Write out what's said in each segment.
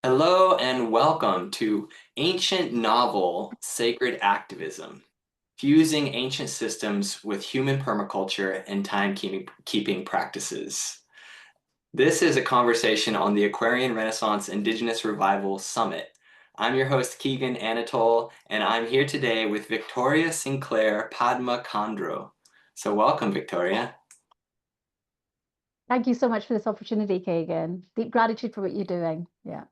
Hello and welcome to Ancient Novel Sacred Activism, fusing ancient systems with human permaculture and time-keeping practices. This is a conversation on the Aquarian Renaissance Indigenous Revival Summit. I'm your host, Keegan Anatole, and I'm here today with Victoria Sinclair Padma Khandro. So welcome, Victoria. Thank you so much for this opportunity, Keegan. Deep gratitude for what you're doing. Yeah.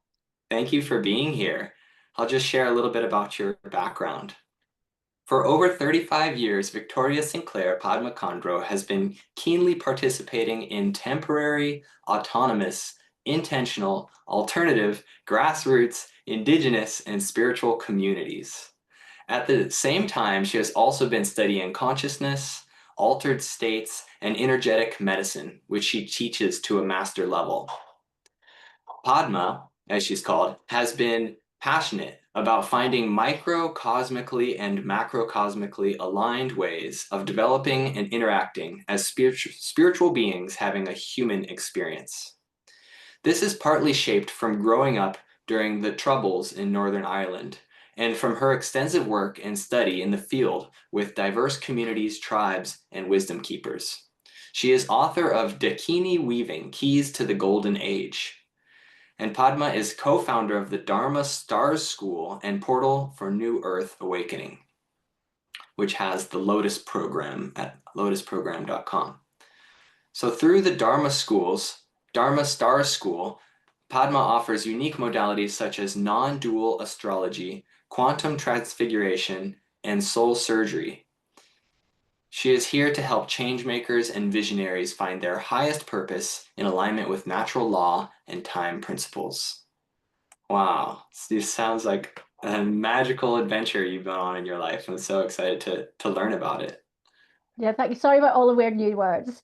Thank you for being here. I'll just share a little bit about your background. For over 35 years, Victoria Sinclair Padma Khandro has been keenly participating in temporary, autonomous, intentional, alternative, grassroots, indigenous, and spiritual communities. At the same time, she has also been studying consciousness, altered states, and energetic medicine, which she teaches to a master level. Padma, as she's called, has been passionate about finding microcosmically and macrocosmically aligned ways of developing and interacting as spiritual beings having a human experience. This is partly shaped from growing up during the Troubles in Northern Ireland and from her extensive work and study in the field with diverse communities, tribes, and wisdom keepers. She is author of Dakini Weaving, Keys to the Golden Age, and Padma is co-founder of the Dharma Stars School and Portal for New Earth Awakening, which has the Lotus program at lotusprogram.com. So through the Dharma Stars School, Padma offers unique modalities such as non-dual astrology, quantum transfiguration, and soul surgery. She is here to help changemakers and visionaries find their highest purpose in alignment with natural law and time principles. Wow, this sounds like a magical adventure you've been on in your life. I'm so excited to learn about it. Yeah, thank you. Sorry about all the weird new words.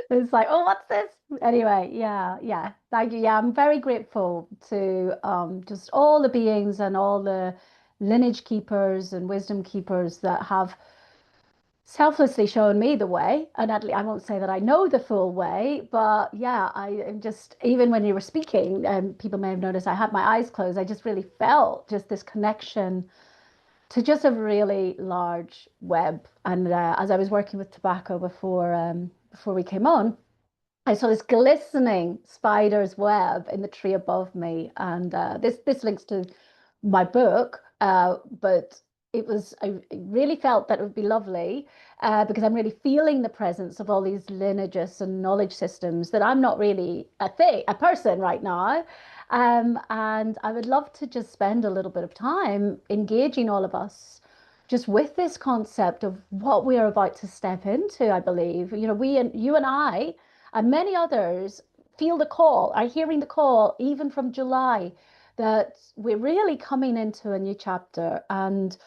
It's like, oh, what's this? Anyway, yeah. Thank you. Yeah, I'm very grateful to just all the beings and all the lineage keepers and wisdom keepers that have selflessly shown me the way. And I won't say that I know the full way, but yeah, I am just, even when you were speaking, people may have noticed I had my eyes closed. I just really felt just this connection to just a really large web. And as I was working with tobacco before we came on, I saw this glistening spider's web in the tree above me, and this links to my book. But I really felt that it would be lovely because I'm really feeling the presence of all these lineages and knowledge systems that I'm not really a person right now. And I would love to just spend a little bit of time engaging all of us just with this concept of what we are about to step into. I believe, you and I and many others feel the call, are hearing the call, even from July, that we're really coming into a new chapter. And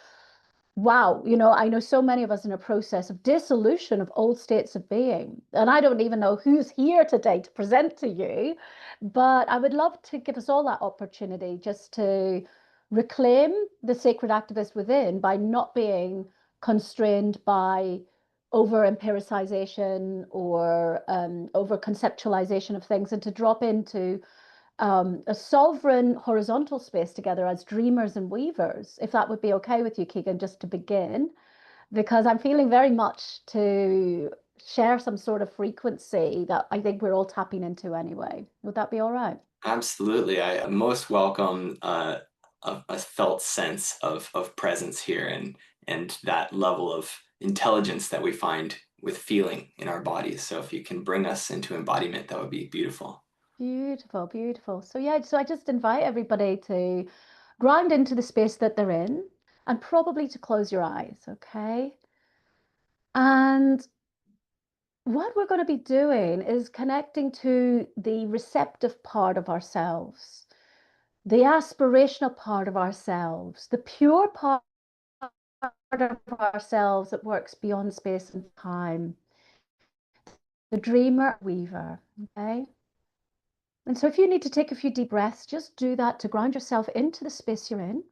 wow, I know so many of us in a process of dissolution of old states of being. And I don't even know who's here today to present to you, but I would love to give us all that opportunity just to reclaim the sacred activist within by not being constrained by over empiricization or over conceptualization of things, and to drop into a sovereign horizontal space together as dreamers and weavers, if that would be okay with you, Keegan, just to begin, because I'm feeling very much to share some sort of frequency that I think we're all tapping into anyway. Would that be all right? Absolutely. I most welcome a felt sense of presence here and that level of intelligence that we find with feeling in our bodies. So if you can bring us into embodiment, that would be beautiful. Beautiful, beautiful. So yeah, so I just invite everybody to ground into the space that they're in and probably to close your eyes, okay? And what we're going to be doing is connecting to the receptive part of ourselves, the aspirational part of ourselves, the pure part of ourselves that works beyond space and time, the dreamer weaver. Okay. And so if you need to take a few deep breaths, just do that to ground yourself into the space you're in.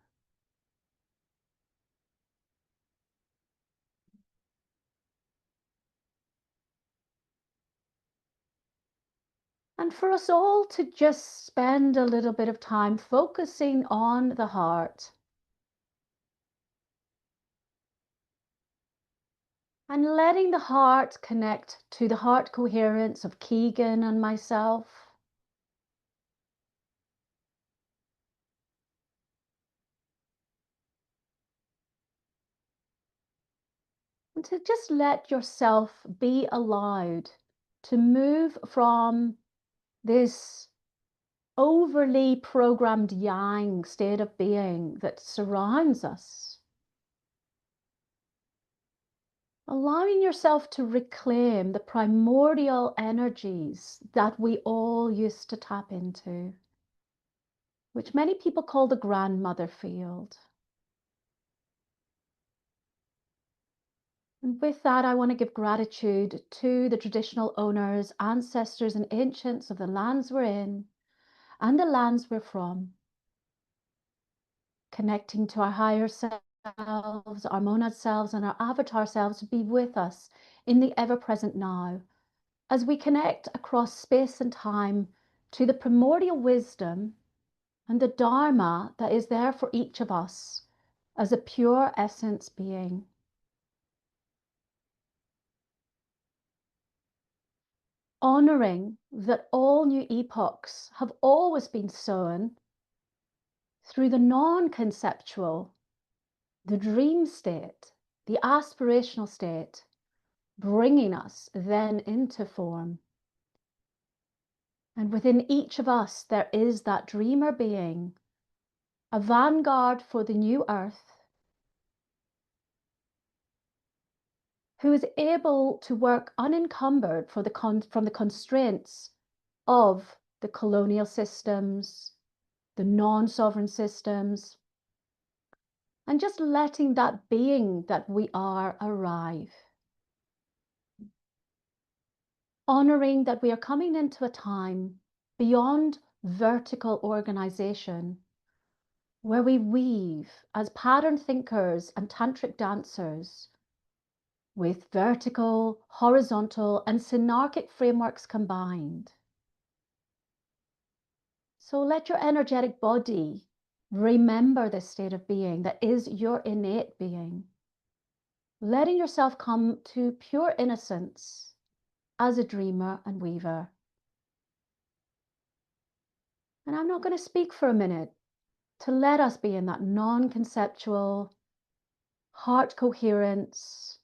And And for us all to just spend a little bit of time focusing on the heart and letting the heart connect to the heart coherence of Keegan and myself. And to just let yourself be allowed to move from this overly programmed yang state of being that surrounds us. Allowing yourself to reclaim the primordial energies that we all used to tap into, which many people call the grandmother field. And with that, I want to give gratitude to the traditional owners, ancestors, and ancients of the lands we're in and the lands we're from, connecting to our higher selves, our monad selves, and our avatar selves to be with us in the ever-present now, as we connect across space and time to the primordial wisdom and the Dharma that is there for each of us as a pure essence being. Honoring that all new epochs have always been sown through the non-conceptual, the dream state, the aspirational state, bringing us then into form. And within each of us, there is that dreamer being, a vanguard for the new earth, who is able to work unencumbered from the constraints of the colonial systems, the non-sovereign systems, and just letting that being that we are arrive. Honoring that we are coming into a time beyond vertical organization, where we weave as pattern thinkers and tantric dancers with vertical, horizontal, and synarchic frameworks combined. So let your energetic body remember this state of being that is your innate being, letting yourself come to pure innocence as a dreamer and weaver. And I'm not going to speak for a minute to let us be in that non-conceptual, heart coherence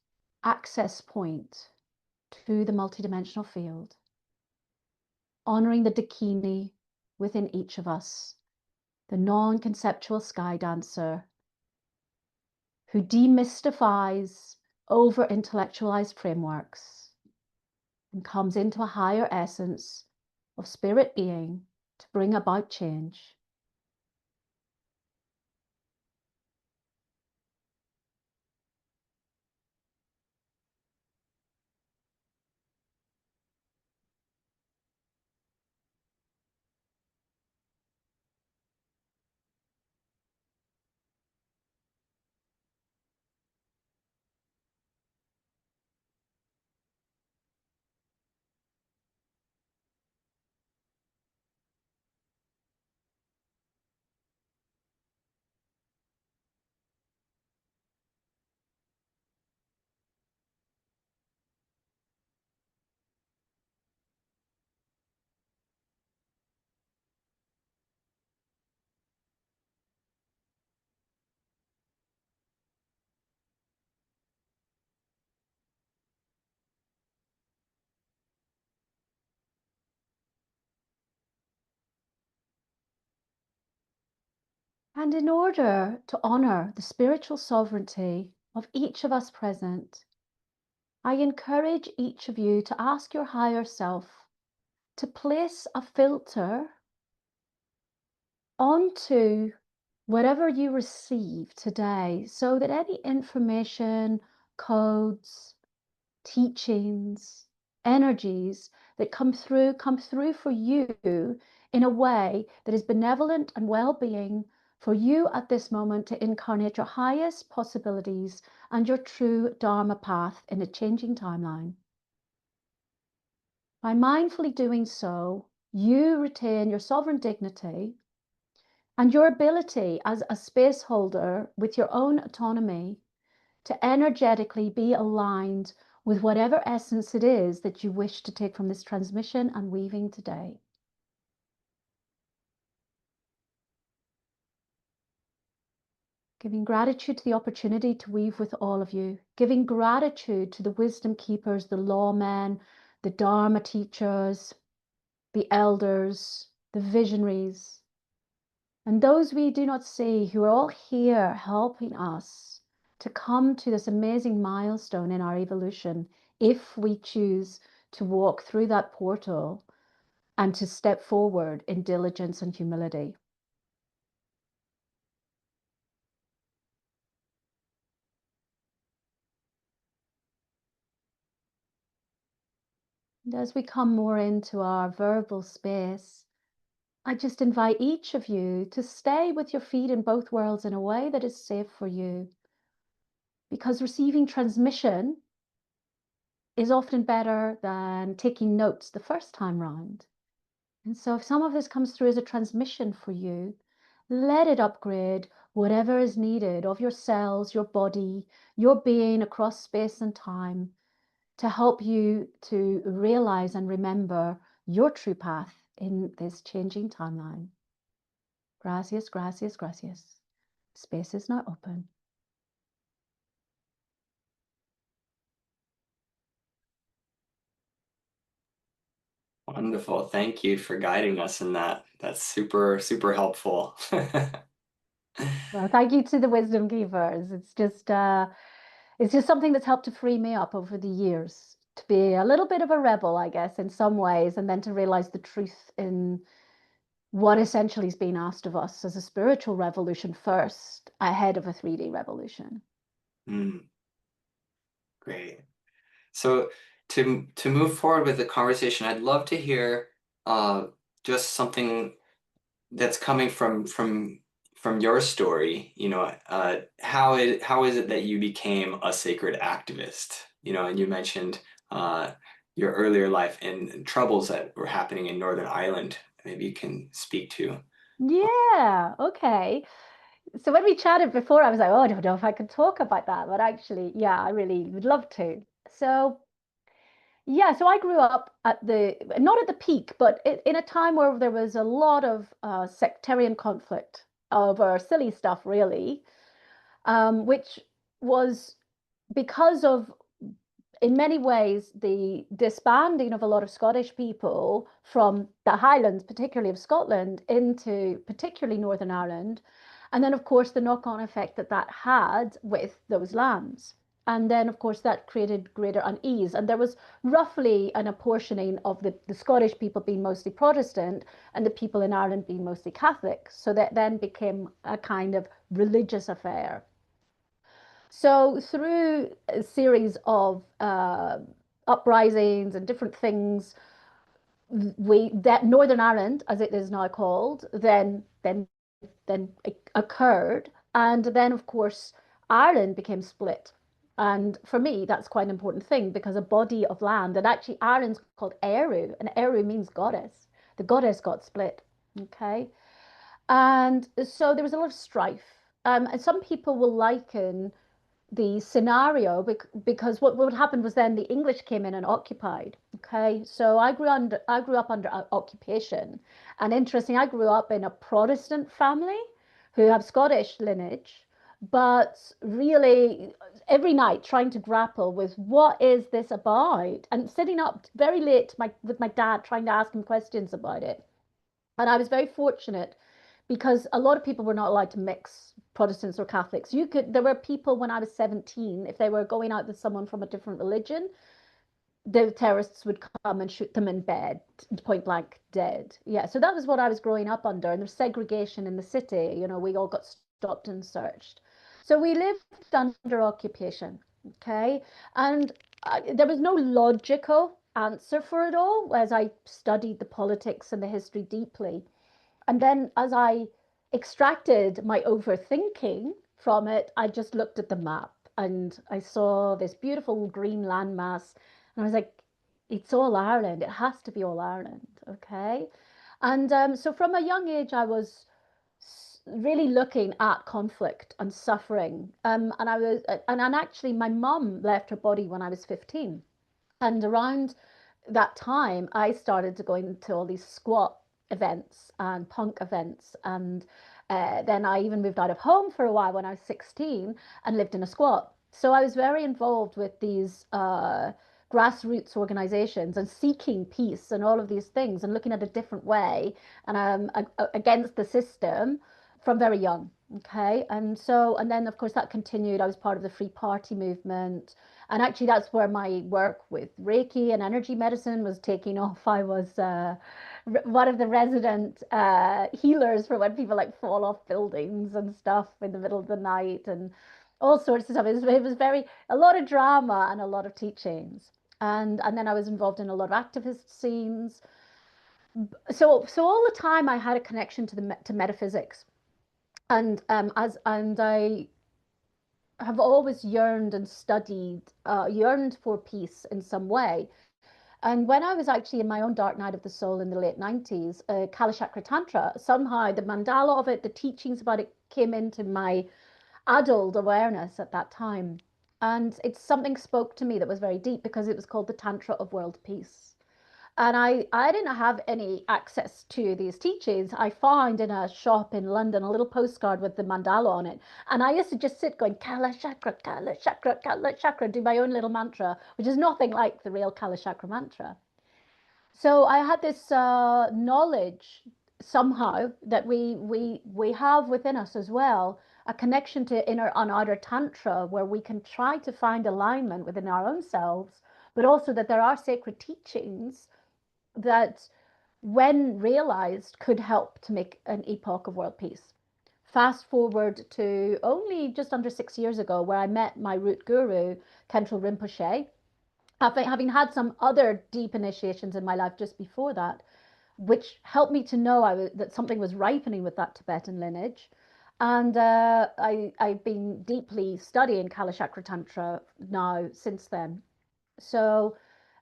access point to the multidimensional field, honoring the Dakini within each of us, the non-conceptual sky dancer who demystifies over-intellectualized frameworks and comes into a higher essence of spirit being to bring about change. And in order to honor the spiritual sovereignty of each of us present, I encourage each of you to ask your higher self to place a filter onto whatever you receive today, so that any information, codes, teachings, energies that come through for you in a way that is benevolent and well-being for you at this moment to incarnate your highest possibilities and your true Dharma path in a changing timeline. By mindfully doing so, you retain your sovereign dignity and your ability as a space holder with your own autonomy to energetically be aligned with whatever essence it is that you wish to take from this transmission and weaving today. Giving gratitude to the opportunity to weave with all of you, giving gratitude to the wisdom keepers, the lawmen, the Dharma teachers, the elders, the visionaries, and those we do not see who are all here helping us to come to this amazing milestone in our evolution if we choose to walk through that portal and to step forward in diligence and humility. And as we come more into our verbal space, I just invite each of you to stay with your feet in both worlds in a way that is safe for you. Because receiving transmission is often better than taking notes the first time round. And so if some of this comes through as a transmission for you, let it upgrade whatever is needed of your cells, your body, your being across space and time to help you to realize and remember your true path in this changing timeline. Gracias, gracias, gracias. Space is now open. Wonderful. Thank you for guiding us in that. That's super, super helpful. Well, thank you to the wisdom keepers. It's just something that's helped to free me up over the years to be a little bit of a rebel, I guess, in some ways, and then to realize the truth in what essentially is being asked of us as a spiritual revolution first, ahead of a 3D revolution. Mm, great. So to move forward with the conversation, I'd love to hear just something that's coming from your story. How is it that you became a sacred activist? And you mentioned your earlier life and troubles that were happening in Northern Ireland. Maybe you can speak to. Yeah, okay. So when we chatted before, I was like, oh, I don't know if I can talk about that, but actually, yeah, I really would love to. So yeah, so I grew up at not at the peak, but in a time where there was a lot of sectarian conflict over silly stuff, really, which was because of, in many ways, the disbanding of a lot of Scottish people from the Highlands, particularly of Scotland, into particularly Northern Ireland. And then, of course, the knock-on effect that that had with those lands. And then, of course, that created greater unease. And there was roughly an apportioning of the Scottish people being mostly Protestant and the people in Ireland being mostly Catholic. So that then became a kind of religious affair. So through a series of uprisings and different things, we that Northern Ireland, as it is now called, then occurred, and then of course Ireland became split. And for me, that's quite an important thing because a body of land, and actually Ireland's called Eru, and Eru means goddess. The goddess got split. Okay, and so there was a lot of strife. And some people will liken the scenario because what would happen was then the English came in and occupied. Okay, so I grew up under occupation, and interesting, I grew up in a Protestant family who have Scottish lineage, but really every night trying to grapple with what is this about, and sitting up very late with my dad trying to ask him questions about it. And I was very fortunate because a lot of people were not allowed to mix Protestants or Catholics. There were people when I was 17, if they were going out with someone from a different religion, the terrorists would come and shoot them in bed, point blank dead. Yeah, so that was what I was growing up under. And there's segregation in the city. We all got stopped and searched. So we lived under occupation, okay? And there was no logical answer for it all as I studied the politics and the history deeply. And then as I extracted my overthinking from it, I just looked at the map and I saw this beautiful green landmass. And I was like, it's all Ireland. It has to be all Ireland. Okay. And so from a young age, I was really looking at conflict and suffering. And I was, and actually, my mum left her body when I was 15. And around that time, I started to go into all these squat events and punk events. And then I even moved out of home for a while when I was 16 and lived in a squat. So I was very involved with these grassroots organizations and seeking peace and all of these things and looking at a different way and against the system from very young. Okay. And so, and then of course that continued. I was part of the Free Party movement. And actually, that's where my work with Reiki and energy medicine was taking off. I was one of the resident healers for when people like fall off buildings and stuff in the middle of the night and all sorts of stuff. It was very, a lot of drama and a lot of teachings. And then I was involved in a lot of activist scenes. So all the time I had a connection to to metaphysics. And I have always yearned and studied, yearned for peace in some way. And when I was actually in my own dark night of the soul in the late 90s, Kalachakra Tantra, somehow the mandala of it, the teachings about it came into my adult awareness at that time. And it's something spoke to me that was very deep because it was called the Tantra of World Peace. And I didn't have any access to these teachings. I found in a shop in London a little postcard with the mandala on it. And I used to just sit going, Kala Chakra, Kala Chakra, Kala Chakra, do my own little mantra, which is nothing like the real Kala Chakra mantra. So I had this knowledge somehow that we have within us as well, a connection to inner and outer tantra where we can try to find alignment within our own selves, but also that there are sacred teachings that, when realized, could help to make an epoch of world peace. Fast forward to only just under 6 years ago, where I met my root guru, Khandro Rinpoche, having had some other deep initiations in my life just before that, which helped me to know that something was ripening with that Tibetan lineage. And I've been deeply studying Kalachakra Tantra now since then. So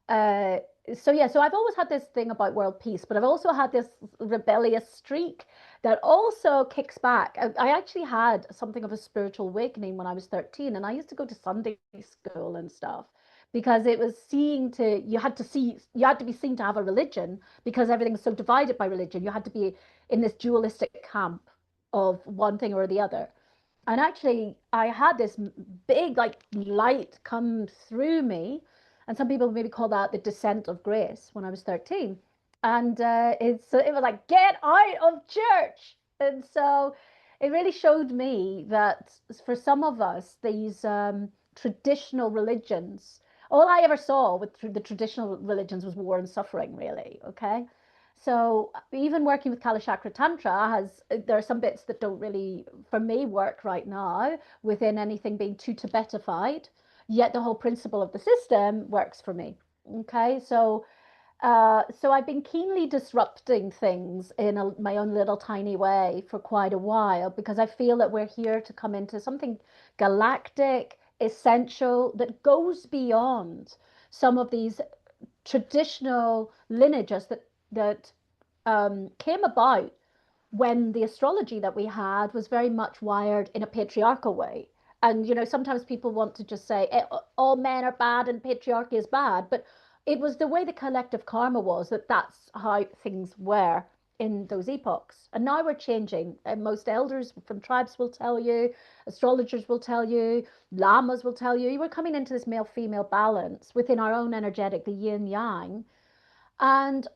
uh, so yeah, so I've always had this thing about world peace, but I've also had this rebellious streak that also kicks back. I actually had something of a spiritual awakening when I was 13, and I used to go to Sunday school and stuff because it was seeing to you had to be seen to have a religion because everything's so divided by religion. You had to be in this dualistic camp of one thing or the other. And actually, I had this big like light come through me, and some people maybe call that the descent of grace when I was 13. And it was like, get out of church. And so it really showed me that for some of us, these traditional religions, all I ever saw with the traditional religions was war and suffering, really. Okay. So even working with Kalachakra Tantra there are some bits that don't really, for me, work right now within anything being too Tibetified, yet the whole principle of the system works for me. Okay, so I've been keenly disrupting things in my own little tiny way for quite a while because I feel that we're here to come into something galactic, essential, that goes beyond some of these traditional lineages that came about when the astrology that we had was very much wired in a patriarchal way. And sometimes people want to just say all men are bad and patriarchy is bad, but it was the way the collective karma was that's how things were in those epochs. And now we're changing. And most elders from tribes will tell you, astrologers will tell you, lamas will tell you, we're coming into this male-female balance within our own energetic, the yin yang. And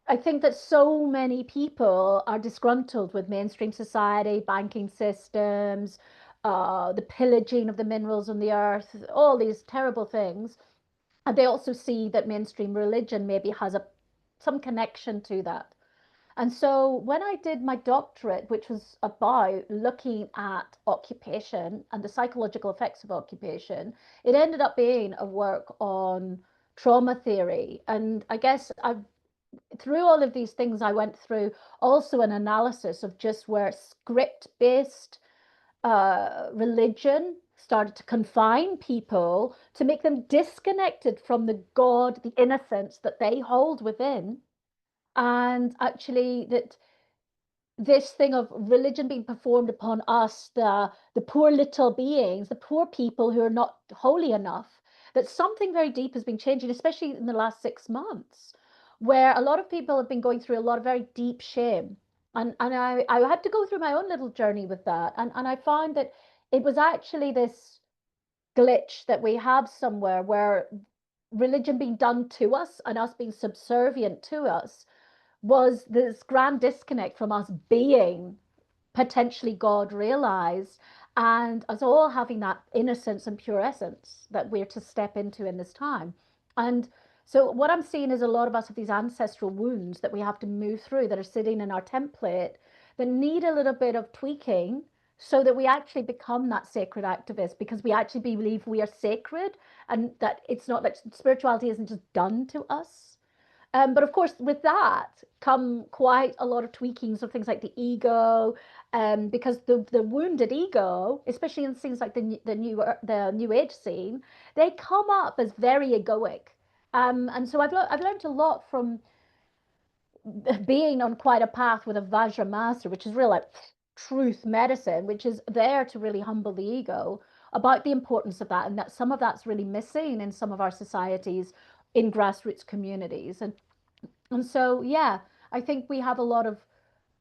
I think that so many people are disgruntled with mainstream society, banking systems, the pillaging of the minerals on the earth, all these terrible things. And they also see that mainstream religion maybe has some connection to that. And so when I did my doctorate, which was about looking at occupation and the psychological effects of occupation, it ended up being a work on trauma theory. And I guess through all of these things I went through, also an analysis of just where script-based religion started to confine people to make them disconnected from the God, the innocence that they hold within, And actually that this thing of religion being performed upon us, the poor little beings, the poor people who are not holy enough, that something very deep has been changing, especially in the last 6 months, where a lot of people have been going through a lot of very deep shame. And I had to go through my own little journey with that. And I found that it was actually this glitch that we have somewhere where religion being done to us and us being subservient to us was this grand disconnect from us being potentially God realized, and us all having that innocence and pure essence that we're to step into in this time. And so, what I'm seeing is a lot of us have these ancestral wounds that we have to move through that are sitting in our template that need a little bit of tweaking so that we actually become that sacred activist because we actually believe we are sacred and that it's not that spirituality isn't just done to us. But of course, with that come quite a lot of tweakings of things like the ego, because the wounded ego, especially in things like the new age scene, they come up as very egoic. And so I've learned a lot from being on quite a path with a Vajra master, which is real like truth medicine, which is there to really humble the ego about the importance of that, and that some of that's really missing in some of our societies in grassroots communities. And so, yeah, I think we have a lot of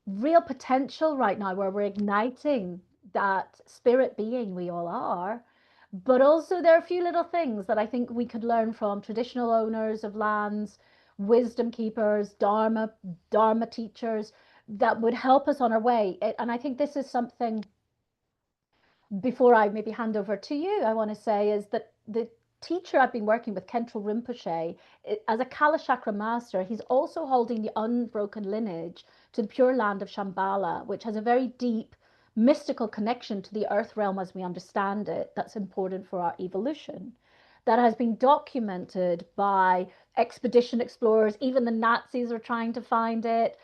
real potential right now where we're igniting that spirit being we all are. But also, there are a few little things that I think we could learn from traditional owners of lands, wisdom keepers, Dharma teachers that would help us on our way. And I think this is something before I maybe hand over to you, I want to say is that the teacher I've been working with, Khentrul Rinpoche, as a Kalachakra master, he's also holding the unbroken lineage to the pure land of Shambhala, which has a very deep mystical connection to the earth realm as we understand it, that's important for our evolution. That has been documented by expedition explorers, even the Nazis are trying to find it.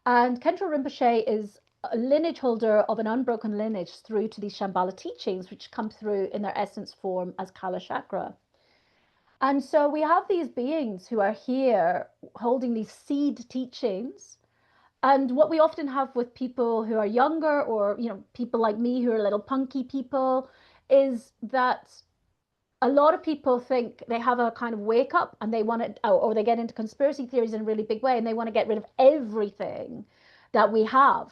And Khentrul Rinpoche is a lineage holder of an unbroken lineage through to these Shambhala teachings, which come through in their essence form as Kala Chakra. And so we have these beings who are here holding these seed teachings. And what we often have with people who are younger or, people like me who are little punky people is that a lot of people think they have a kind of wake up and they want to, or they get into conspiracy theories in a really big way and they want to get rid of everything that we have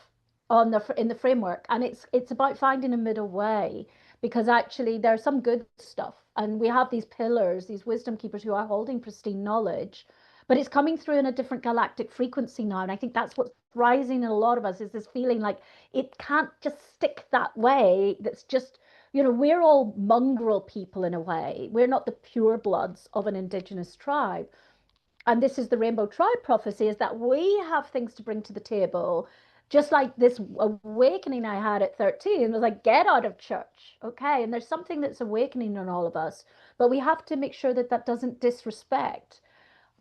on in the framework. And it's about finding a middle way because actually there's some good stuff and we have these pillars, these wisdom keepers who are holding pristine knowledge, but it's coming through in a different galactic frequency now. And I think that's what's rising in a lot of us is this feeling like it can't just stick that way. That's just we're all mongrel people in a way. We're not the pure bloods of an indigenous tribe. And this is the rainbow tribe prophecy is that we have things to bring to the table. Just like this awakening I had at 13 was like, get out of church. Okay. And there's something that's awakening in all of us, but we have to make sure that that doesn't disrespect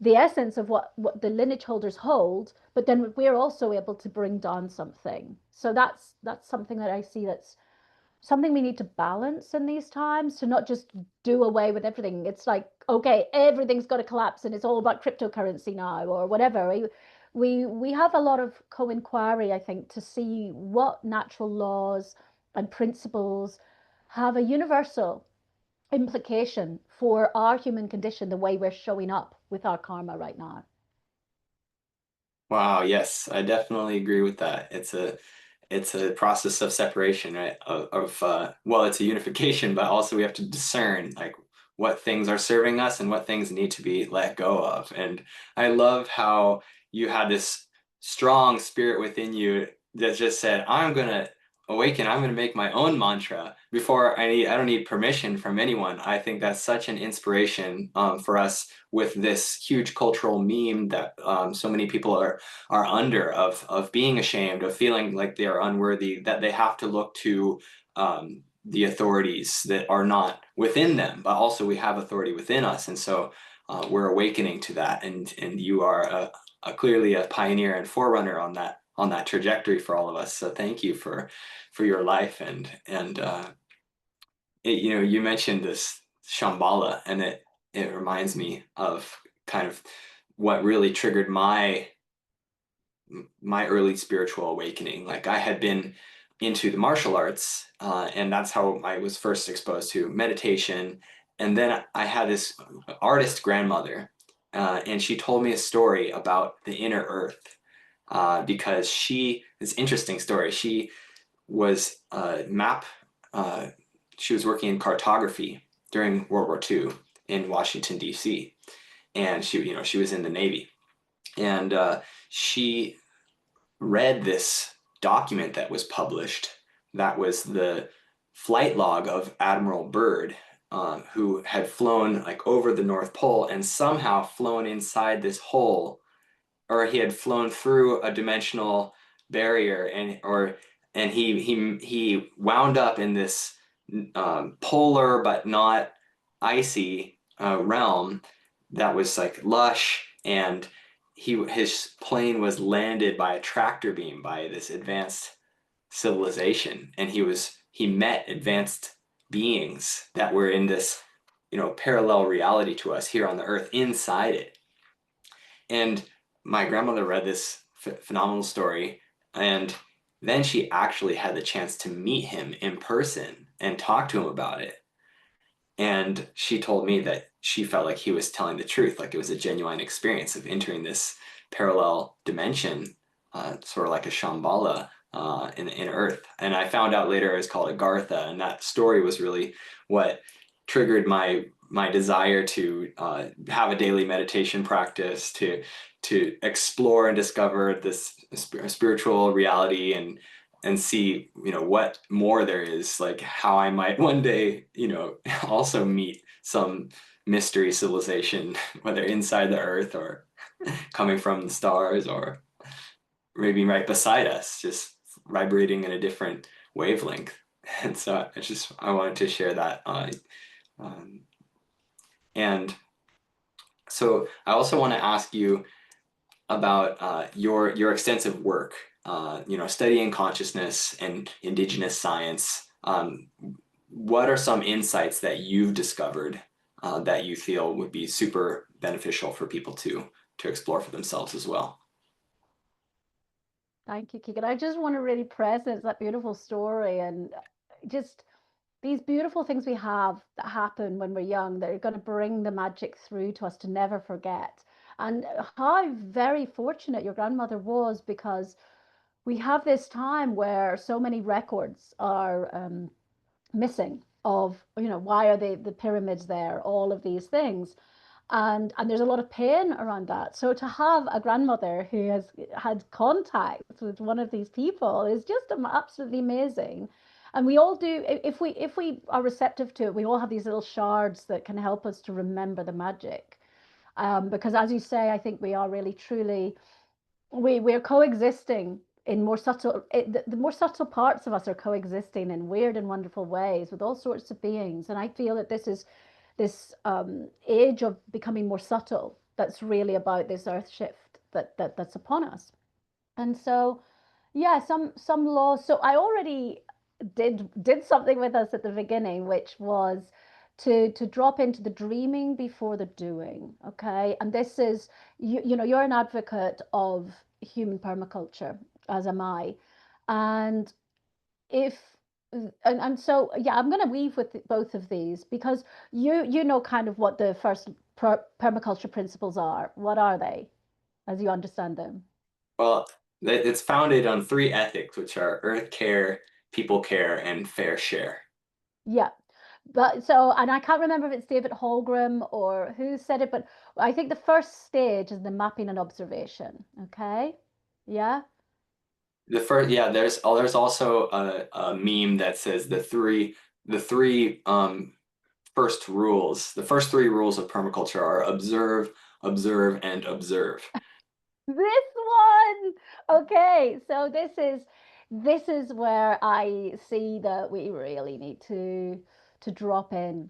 the essence of what the lineage holders hold, but then we're also able to bring down something. So that's something that I see that's something we need to balance in these times to not just do away with everything. It's like, okay, everything's got to collapse and it's all about cryptocurrency now or whatever. We have a lot of co-inquiry, I think, to see what natural laws and principles have a universal implication for our human condition, the way we're showing up with our karma right now. Wow, yes, I definitely agree with that. It's a process of separation, right? Well, it's a unification, but also we have to discern like what things are serving us and what things need to be let go of. And I love how you had this strong spirit within you that just said, I'm gonna awaken, I'm gonna make my own mantra before I don't need permission from anyone. I think that's such an inspiration for us with this huge cultural meme that so many people are under of being ashamed, of feeling like they are unworthy, that they have to look to the authorities that are not within them, but also we have authority within us. And so we're awakening to that. And you are clearly a pioneer and forerunner on that trajectory for all of us. So thank you for your life and you mentioned this Shambhala and it reminds me of kind of what really triggered my my early spiritual awakening. Like I had been into the martial arts, and that's how I was first exposed to meditation. And then I had this artist grandmother, and she told me a story about the inner earth, because this interesting story. She was map. Uh, she was working in cartography during World War II in Washington, D.C., and she was in the Navy, and she read this document that was published that was the flight log of Admiral Byrd, who had flown like over the North Pole and somehow flown inside this hole, or he had flown through a dimensional barrier, and he wound up in this polar but not icy realm that was like lush, and his plane was landed by a tractor beam by this advanced civilization, and he met advanced beings that were in this parallel reality to us here on the earth inside it. And my grandmother read this phenomenal story, and then she actually had the chance to meet him in person and talk to him about it. And she told me that she felt like he was telling the truth, like it was a genuine experience of entering this parallel dimension, sort of like a Shambhala in Earth. And I found out later it was called Agartha, and that story was really what triggered my desire to have a daily meditation practice, to explore and discover this spiritual reality, and see what more there is, like how I might one day also meet some mystery civilization, whether inside the earth or coming from the stars, or maybe right beside us, just vibrating in a different wavelength. And so I wanted to share that. Um, and so I also want to ask you about your extensive work, studying consciousness and indigenous science. What are some insights that you've discovered that you feel would be super beneficial for people to explore for themselves as well? Thank you, Keegan. I just want to really presence that beautiful story and just these beautiful things we have that happen when we're young that are going to bring the magic through to us to never forget. And how very fortunate your grandmother was, because we have this time where so many records are missing of, why are the pyramids there, all of these things. And there's a lot of pain around that. So to have a grandmother who has had contact with one of these people is just absolutely amazing. And we all do, if we are receptive to it, we all have these little shards that can help us to remember the magic. Because as you say, I think we are really truly, we're coexisting in more subtle, the more subtle parts of us are coexisting in weird and wonderful ways with all sorts of beings. And I feel that this is this age of becoming more subtle that's really about this earth shift that's upon us. And so yeah, some laws. So I already did something with us at the beginning, which was to drop into the dreaming before the doing. Okay. And this is, you're an advocate of human permaculture, as am I. And if and so yeah, I'm going to weave with both of these, because you know kind of what the first permaculture principles are. What are they, as you understand them? Well, it's founded on three ethics, which are earth care, people care, and fair share. Yeah. But so, and I can't remember if it's David Holgram or who said it, but I think the first stage is the mapping and observation. Okay. Yeah. Yeah, there's also a meme that says the three first rules. The first three rules of permaculture are observe, observe, and observe. This one. Okay. So this is where I see that we really need to drop in.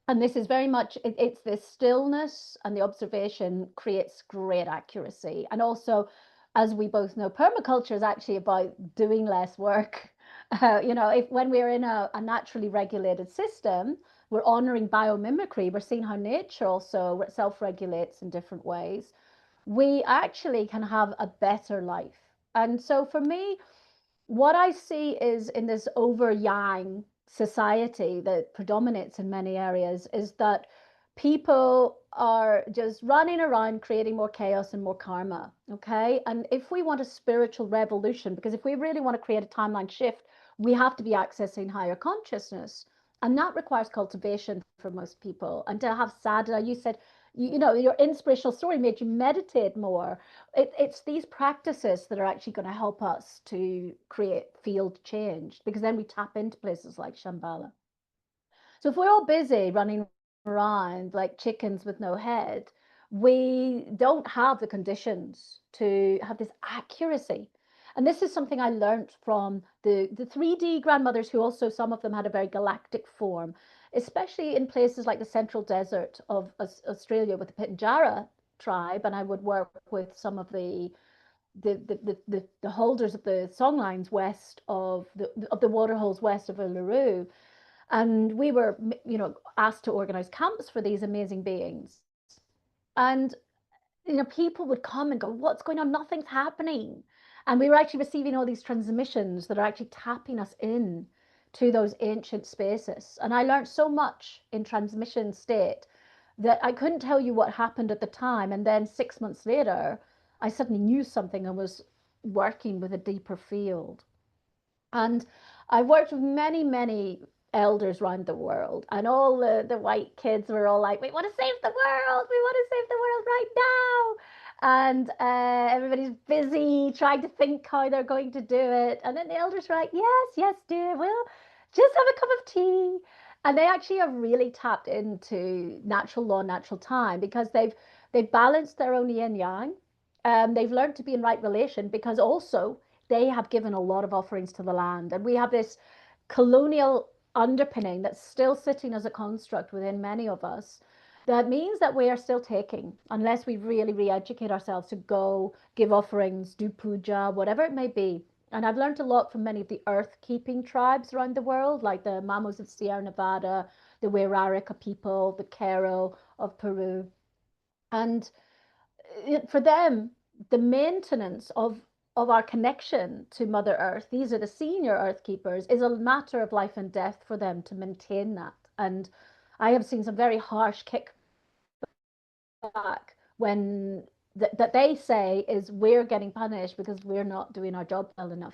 And this is very much it's this stillness, and the observation creates great accuracy. And also, as we both know, permaculture is actually about doing less work. If when we're in a naturally regulated system, we're honoring biomimicry. We're seeing how nature also self-regulates in different ways. we actually can have a better life. And so for me, what I see is in this over yang society that predominates in many areas is that people are just running around creating more chaos and more karma. Okay. And if we want a spiritual revolution, because if we really want to create a timeline shift, we have to be accessing higher consciousness. And that requires cultivation for most people. And to have sadhana, you said, your inspirational story made you meditate more. It's these practices that are actually going to help us to create field change, because then we tap into places like Shambhala. So if we're all busy running around like chickens with no head, we don't have the conditions to have this accuracy. And this is something I learned from the 3D grandmothers, who also, some of them had a very galactic form, especially in places like the central desert of Australia with the Pitjara tribe. And I would work with some of the holders of the songlines west of the waterholes west of Uluru. And we were, asked to organize camps for these amazing beings. And people would come and go, what's going on? Nothing's happening. And we were actually receiving all these transmissions that are actually tapping us in to those ancient spaces. And I learned so much in transmission state that I couldn't tell you what happened at the time. And then 6 months later, I suddenly knew something and was working with a deeper field. And I worked with many, many elders around the world, and all the white kids were all like, we want to save the world, we want to save the world right now. And everybody's busy trying to think how they're going to do it. And then the elders were like, yes, yes, dear, we'll just have a cup of tea. And they actually have really tapped into natural law, natural time, because they've balanced their own yin yang. They've learned to be in right relation, because also they have given a lot of offerings to the land. And we have this colonial underpinning that's still sitting as a construct within many of us. That means that we are still taking, unless we really re educate ourselves to go give offerings, do puja, whatever it may be. And I've learned a lot from many of the earth keeping tribes around the world, like the Mamos of Sierra Nevada, the Wirarika people, the Q'ero of Peru. And for them, the maintenance of our connection to Mother Earth, these are the senior Earth keepers, is a matter of life and death for them to maintain that. And I have seen some very harsh kickback when that they say is we're getting punished because we're not doing our job well enough.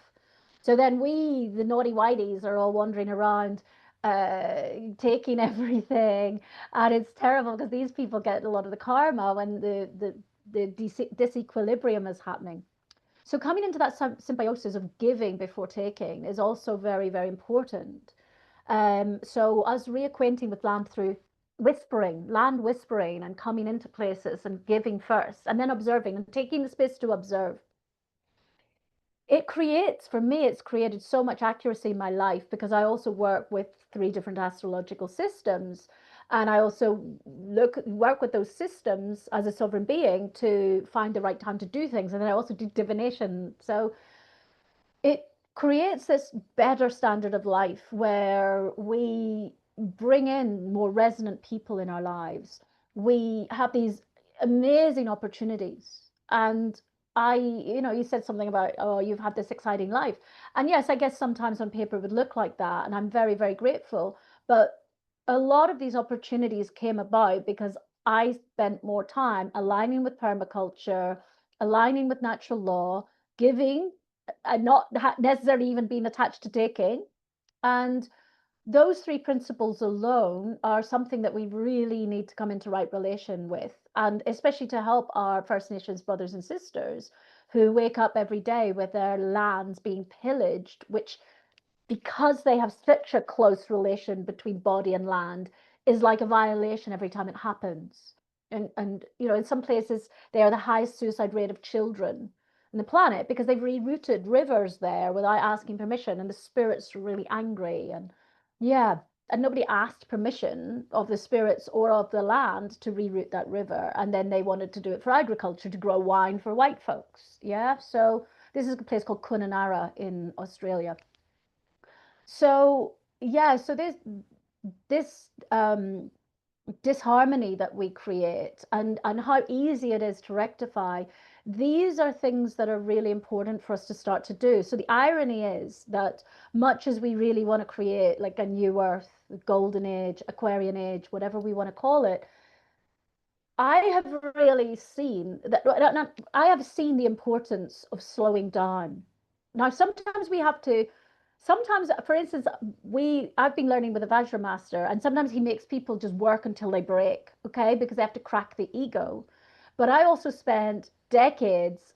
So then we, the naughty whiteys, are all wandering around taking everything, and it's terrible because these people get a lot of the karma when the disequilibrium is happening. So coming into that symbiosis of giving before taking is also very, very important. So us reacquainting with land through whispering, land whispering, and coming into places and giving first, and then observing and taking the space to observe. It creates, for me, it's created so much accuracy in my life, because I also work with 3 different astrological systems. And I also work with those systems as a sovereign being to find the right time to do things. And then I also do divination. So it creates this better standard of life where we bring in more resonant people in our lives. We have these amazing opportunities. And you said something about, oh, you've had this exciting life. And yes, I guess sometimes on paper it would look like that. And I'm very, very grateful. But a lot of these opportunities came about because I spent more time aligning with permaculture, aligning with natural law, giving, and not necessarily even being attached to taking. And those 3 principles alone are something that we really need to come into right relation with, and especially to help our First Nations brothers and sisters who wake up every day with their lands being pillaged, which, because they have such a close relation between body and land, is like a violation every time it happens. And in some places they are the highest suicide rate of children in the planet, because they've rerouted rivers there without asking permission, and the spirits are really angry. And yeah, and nobody asked permission of the spirits or of the land to reroute that river, and then they wanted to do it for agriculture, to grow wine for white folks. Yeah, so this is a place called Kununurra in Australia. So yeah, so this disharmony that we create, and how easy it is to rectify. These are things that are really important for us to start to do. So the irony is that much as we really want to create like a new earth, golden age, Aquarian age, whatever we want to call it, I have really seen that. I have seen the importance of slowing down. Now, sometimes we have to. Sometimes, for instance, I've been learning with a Vajra master, and sometimes he makes people just work until they break, okay, because they have to crack the ego. But I also spent decades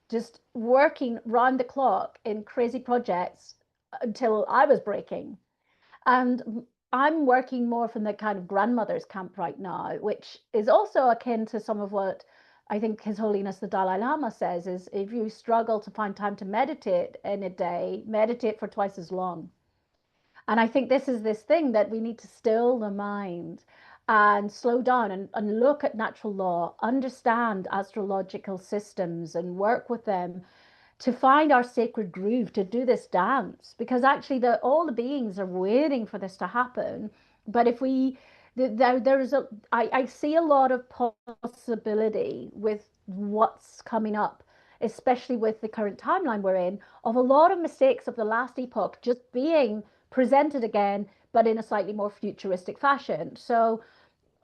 just working round the clock in crazy projects until I was breaking. And I'm working more from the kind of grandmother's camp right now, which is also akin to some of what I think His Holiness the Dalai Lama says is if you struggle to find time to meditate in a day, meditate for twice as long. And I think this is this thing that we need to still the mind and slow down and look at natural law, understand astrological systems and work with them to find our sacred groove, to do this dance, because actually all the beings are waiting for this to happen. But if we there is I see a lot of possibility with what's coming up, especially with the current timeline we're in, of a lot of mistakes of the last epoch just being presented again, but in a slightly more futuristic fashion. So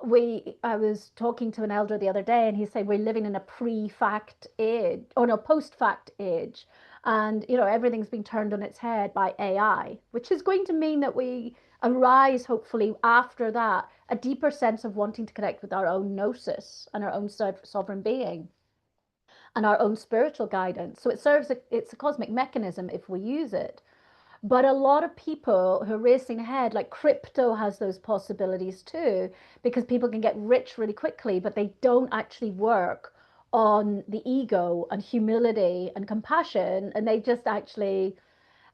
I was talking to an elder the other day, and he said we're living in a pre-fact age, or no, post-fact age, and everything's been turned on its head by AI, which is going to mean that we arise, hopefully, after that, a deeper sense of wanting to connect with our own gnosis and our own sovereign being and our own spiritual guidance. So it's a cosmic mechanism if we use it. But a lot of people who are racing ahead, like crypto has those possibilities too, because people can get rich really quickly, but they don't actually work on the ego and humility and compassion. And they just actually,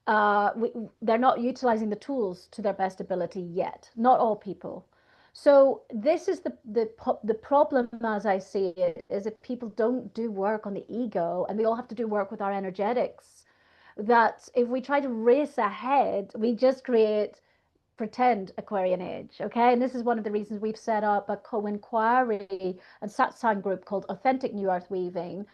they're not utilizing the tools to their best ability yet. Not all people. So this is the problem as I see it, is if people don't do work on the ego, and we all have to do work with our energetics, that if we try to race ahead, we just create pretend Aquarian age. Okay. And this is one of the reasons we've set up a co-inquiry and satsang group called Authentic New Earth Weaving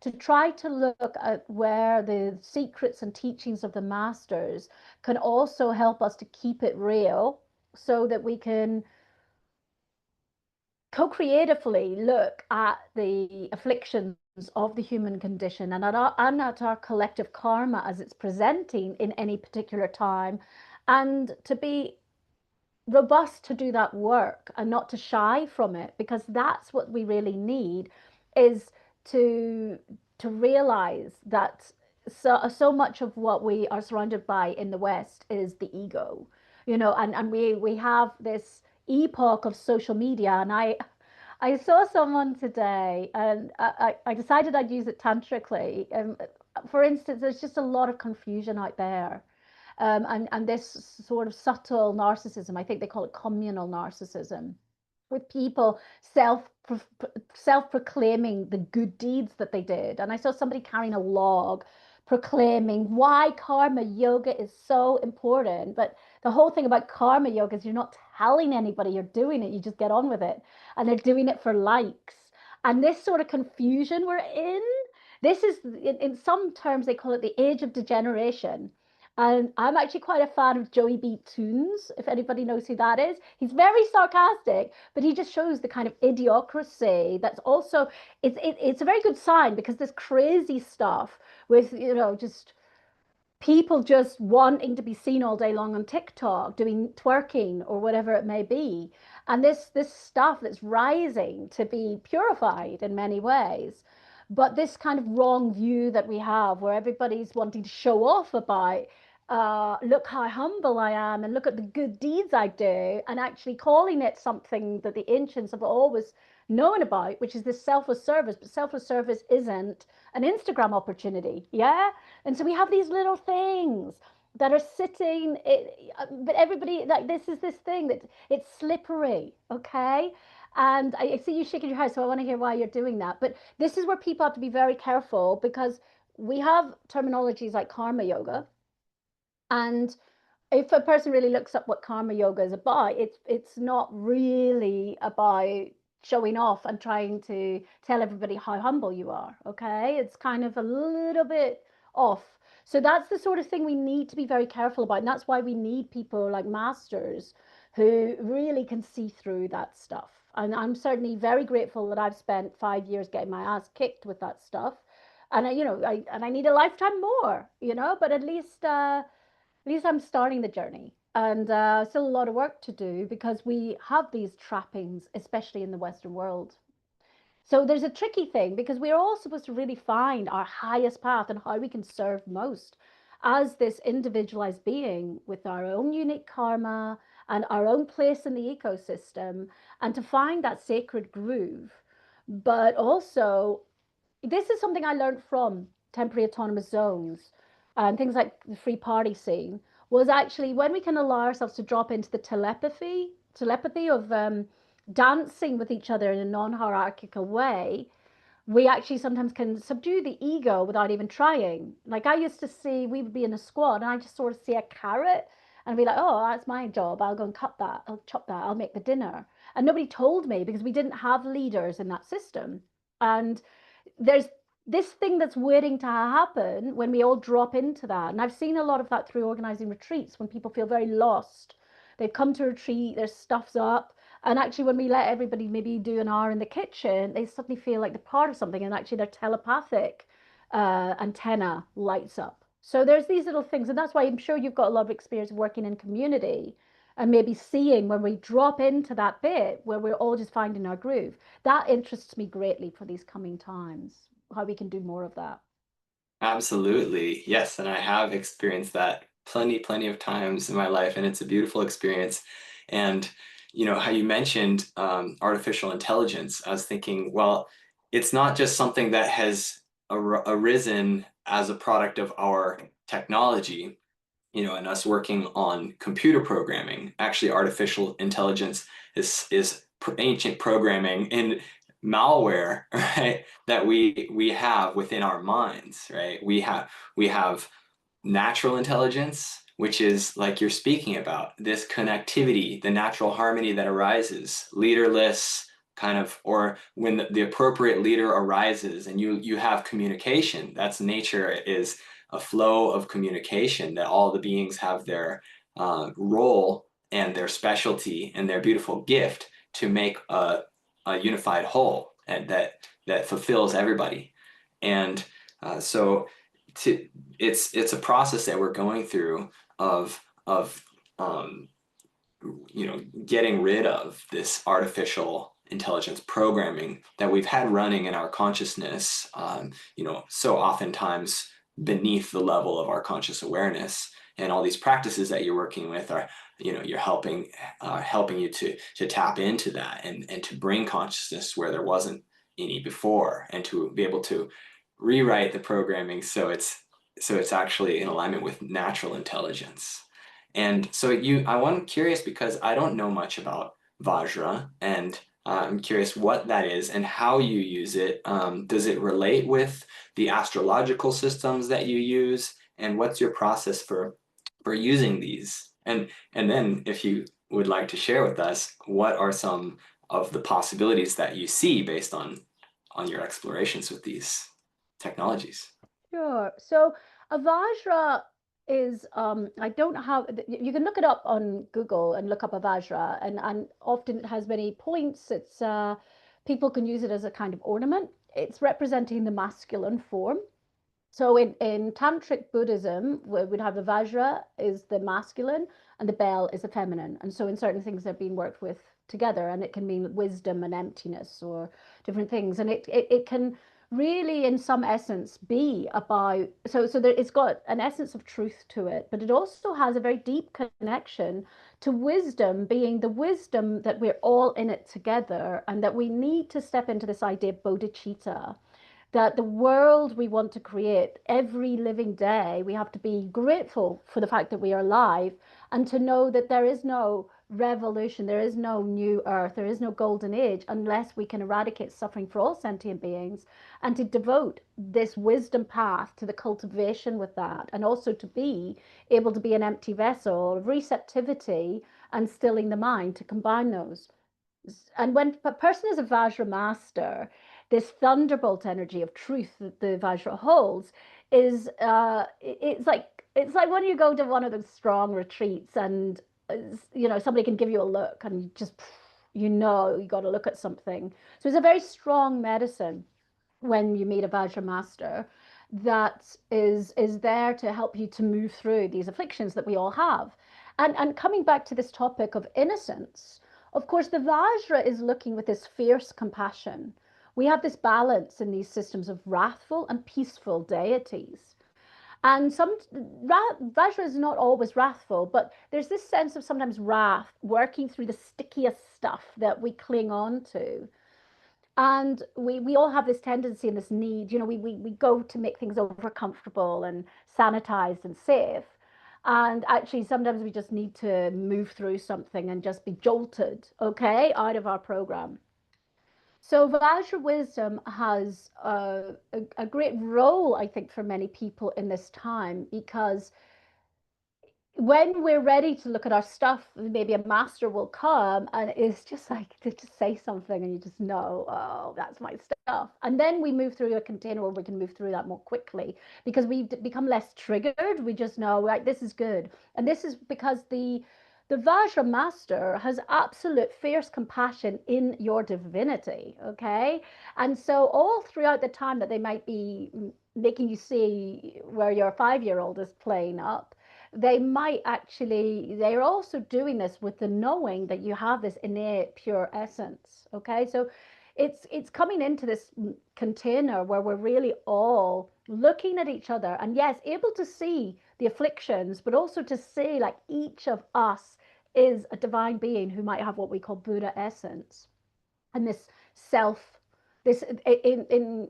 to try to look at where the secrets and teachings of the masters can also help us to keep it real so that we can co-creatively look at the afflictions of the human condition and at our collective karma as it's presenting in any particular time, and to be robust to do that work and not to shy from it, because that's what we really need, is to realize that so much of what we are surrounded by in the West is the ego, and we have this epoch of social media. And I saw someone today, and I decided I'd use it tantrically. For instance, there's just a lot of confusion out there, and this sort of subtle narcissism. I think they call it communal narcissism, with people self proclaiming the good deeds that they did. And I saw somebody carrying a log proclaiming why karma yoga is so important. But the whole thing about karma yoga is you're not telling anybody you're doing it, you just get on with it. And they're doing it for likes. And this sort of confusion we're in, this is, in some terms, they call it the age of degeneration. And I'm actually quite a fan of Joey B. Toons, if anybody knows who that is. He's very sarcastic, but he just shows the kind of idiocracy that's also, it's a very good sign, because this crazy stuff with, just people just wanting to be seen all day long on TikTok doing twerking or whatever it may be. And this stuff that's rising to be purified in many ways. But this kind of wrong view that we have, where everybody's wanting to show off about, look how humble I am and look at the good deeds I do, and actually calling it something that the ancients have always known about, which is this selfless service. But selfless service isn't an Instagram opportunity. Yeah. And so we have these little things that are sitting, but everybody, like, this is this thing that it's slippery. Okay. And I see you shaking your head, so I want to hear why you're doing that. But this is where people have to be very careful, because we have terminologies like karma yoga, and if a person really looks up what karma yoga is about, it's not really about showing off and trying to tell everybody how humble you are. Okay, it's kind of a little bit off. So that's the sort of thing we need to be very careful about, and that's why we need people like masters who really can see through that stuff. And I'm certainly very grateful that I've spent 5 years getting my ass kicked with that stuff, and I need a lifetime more, but at least I'm starting the journey. And still a lot of work to do because we have these trappings, especially in the Western world. So there's a tricky thing because we're all supposed to really find our highest path and how we can serve most as this individualized being with our own unique karma and our own place in the ecosystem, and to find that sacred groove. But also, this is something I learned from temporary autonomous zones and things like the free party scene, was actually when we can allow ourselves to drop into the telepathy of dancing with each other in a non-hierarchical way, we actually sometimes can subdue the ego without even trying. Like I used to see, we would be in a squad and I just sort of see a carrot and be like, oh, that's my job. I'll go and cut that. I'll chop that. I'll make the dinner. And nobody told me because we didn't have leaders in that system. And there's this thing that's waiting to happen when we all drop into that. And I've seen a lot of that through organizing retreats when people feel very lost. They've come to retreat, their stuff's up. And actually, when we let everybody maybe do an hour in the kitchen, they suddenly feel like they're part of something. And actually, their telepathic antenna lights up. So there's these little things. And that's why I'm sure you've got a lot of experience working in community and maybe seeing when we drop into that bit where we're all just finding our groove. That interests me greatly for these coming times, how we can do more of that. Absolutely. Yes, and I have experienced that plenty of times in my life, and it's a beautiful experience. And how you mentioned artificial intelligence, I was thinking, well, it's not just something that has arisen as a product of our technology, and us working on computer programming. Actually, artificial intelligence is ancient programming in malware, right? That we have within our minds, right? We have natural intelligence, which is like you're speaking about, this connectivity, the natural harmony that arises, leaderless kind of, or when the appropriate leader arises and you have communication. That's nature, is a flow of communication, that all the beings have their role and their specialty and their beautiful gift to make a unified whole, and that fulfills everybody. And so to, it's a process that we're going through of getting rid of this artificial intelligence programming that we've had running in our consciousness, so oftentimes beneath the level of our conscious awareness. And all these practices that you're working with are, you're helping you to tap into that, and to bring consciousness where there wasn't any before, and to be able to rewrite the programming so it's actually in alignment with natural intelligence. And so I'm curious because I don't know much about Vajra, and I'm curious what that is and how you use it. Does it relate with the astrological systems that you use? And what's your process for using these? And then if you would like to share with us, what are some of the possibilities that you see based on your explorations with these technologies? Sure. So a Vajra is I don't have you can look it up on Google and look up a Vajra, and often it has many points. It's people can use it as a kind of ornament. It's representing the masculine form. So in Tantric Buddhism, we'd have the Vajra is the masculine and the bell is the feminine. And so in certain things they're being worked with together, and it can mean wisdom and emptiness or different things. And it can really in some essence be about so there, it's got an essence of truth to it, but it also has a very deep connection to wisdom, being the wisdom that we're all in it together, and that we need to step into this idea of bodhicitta, that the world we want to create every living day, we have to be grateful for the fact that we are alive, and to know that there is no revolution. There is no new earth. There is no golden age unless we can eradicate suffering for all sentient beings and to devote this wisdom path to the cultivation with that, and also to be able to be an empty vessel of receptivity and stilling the mind to combine those. And when a person is a Vajra master, this thunderbolt energy of truth that the Vajra holds is it's like when you go to one of those strong retreats and somebody can give you a look and you just you got to look at something. So it's a very strong medicine when you meet a Vajra master that is there to help you to move through these afflictions that we all have. And coming back to this topic of innocence, of course, the Vajra is looking with this fierce compassion. We have this balance in these systems of wrathful and peaceful deities. And Vajra is not always wrathful, but there's this sense of sometimes wrath working through the stickiest stuff that we cling on to. And we all have this tendency and this need, we go to make things over comfortable and sanitized and safe. And actually, sometimes we just need to move through something and just be jolted, okay, out of our program. So Vajra wisdom has a great role, I think, for many people in this time because when we're ready to look at our stuff, maybe a master will come and it's just like to just say something and you just know, oh, that's my stuff. And then we move through a container where we can move through that more quickly because we've become less triggered. We just know, right, this is good. And this is because the Vajra master has absolute fierce compassion in your divinity, okay? And so all throughout the time that they might be making you see where your 5-year-old is playing up, they're also doing this with the knowing that you have this innate pure essence, okay? So it's coming into this container where we're really all looking at each other and yes, able to see the afflictions, but also to see like each of us is a divine being who might have what we call Buddha essence and this self, this in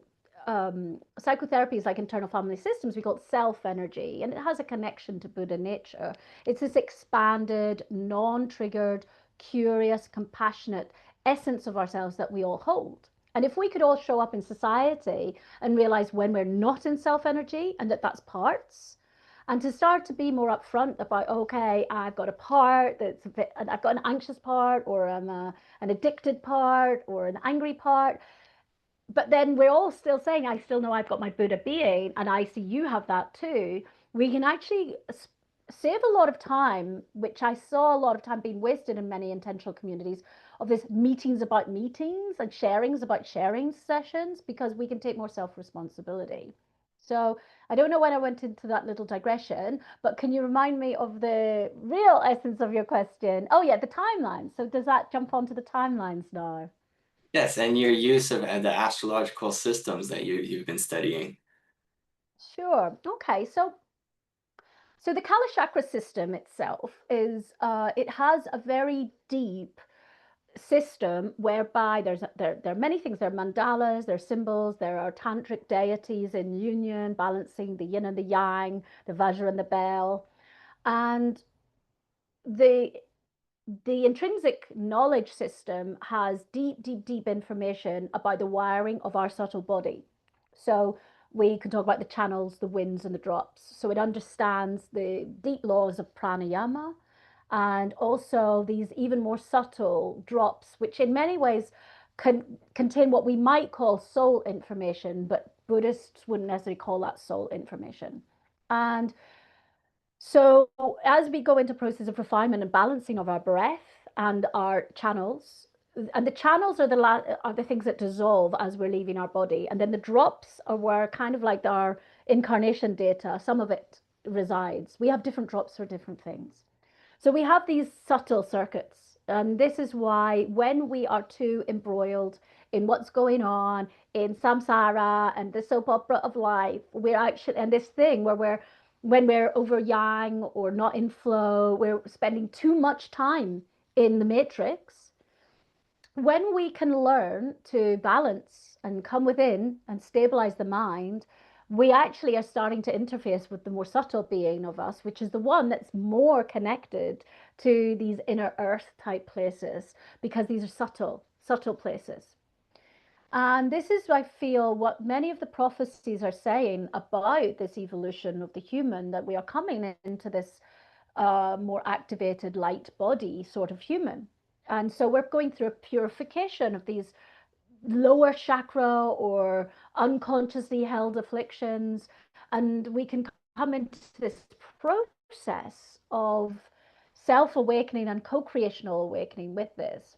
psychotherapies like internal family systems, we call it self energy, and it has a connection to Buddha nature. It's this expanded, non triggered, curious, compassionate essence of ourselves that we all hold. And if we could all show up in society and realize when we're not in self energy and that that's parts, and to start to be more upfront about, okay, I've got a part that's a bit, I've got an anxious part, or an addicted part, or an angry part, but then we're all still saying, I still know I've got my Buddha being, and I see you have that too. We can actually save a lot of time, which I saw a lot of time being wasted in many intentional communities, of this meetings about meetings and sharings about sharing sessions, because we can take more self responsibility. So I don't know when I went into that little digression, but can you remind me of the real essence of your question? Oh, yeah, the timelines. So does that jump onto the timelines now? Yes, and your use of the astrological systems that you've been studying. Sure. Okay. So the Kala chakra system itself is it has a very deep system whereby there are many things. There are mandalas, there are symbols, there are tantric deities in union, balancing the yin and the yang, the vajra and the bell, and the the intrinsic knowledge system has deep, deep, deep information about the wiring of our subtle body. So we can talk about the channels, the winds, and the drops. So it understands the deep laws of pranayama and also these even more subtle drops, which in many ways can contain what we might call soul information, but Buddhists wouldn't necessarily call that soul information. And so as we go into process of refinement and balancing of our breath and our channels, and the channels are the things that dissolve as we're leaving our body, and then the drops are where kind of like our incarnation data, some of it resides. We have different drops for different things. So we have these subtle circuits, and this is why when we are too embroiled in what's going on in samsara and the soap opera of life, we're actually, and this thing where when we're over yang or not in flow, we're spending too much time in the matrix. When we can learn to balance and come within and stabilize the mind, we actually are starting to interface with the more subtle being of us, which is the one that's more connected to these inner earth type places, because these are subtle places. And this is, I feel, what many of the prophecies are saying about this evolution of the human, that we are coming into this more activated light body sort of human. And so we're going through a purification of these lower chakra or unconsciously held afflictions. And we can come into this process of self awakening and co creational awakening with this.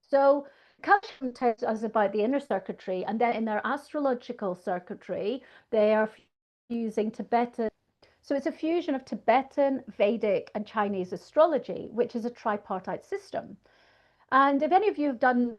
So, Calcium tells us about the inner circuitry, and then in their astrological circuitry, they are using Tibetan. So it's a fusion of Tibetan, Vedic, and Chinese astrology, which is a tripartite system. And if any of you have done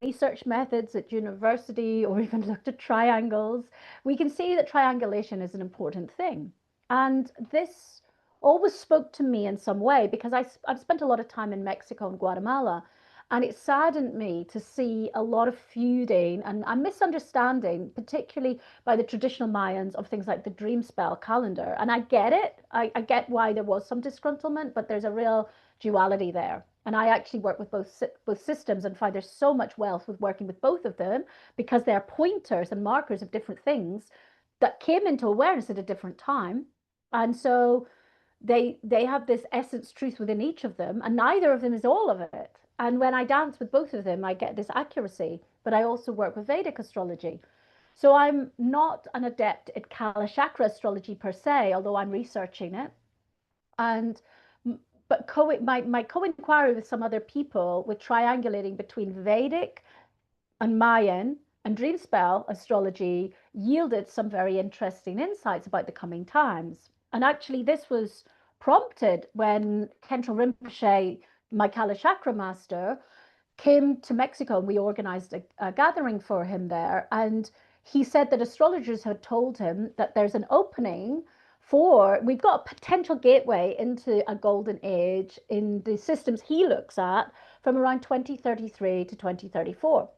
research methods at university or even looked at triangles, we can see that triangulation is an important thing. And this always spoke to me in some way because I've spent a lot of time in Mexico and Guatemala. And it saddened me to see a lot of feuding and a misunderstanding, particularly by the traditional Mayans, of things like the dream spell calendar. And I get it. I get why there was some disgruntlement, but there's a real duality there. And I actually work with both systems and find there's so much wealth with working with both of them, because they're pointers and markers of different things that came into awareness at a different time. And so they have this essence truth within each of them, and neither of them is all of it. And when I dance with both of them, I get this accuracy. But I also work with Vedic astrology. So I'm not an adept at Kala Chakra astrology per se, although I'm researching it. And but my co-inquiry with some other people, with triangulating between Vedic and Mayan and dream spell astrology, yielded some very interesting insights about the coming times. And actually, this was prompted when Khandro Rinpoche, my Kala Chakra master, came to Mexico, and we organized a gathering for him there. And he said that astrologers had told him that there's an opening we've got a potential gateway into a golden age in the systems he looks at from around 2033 to 2034.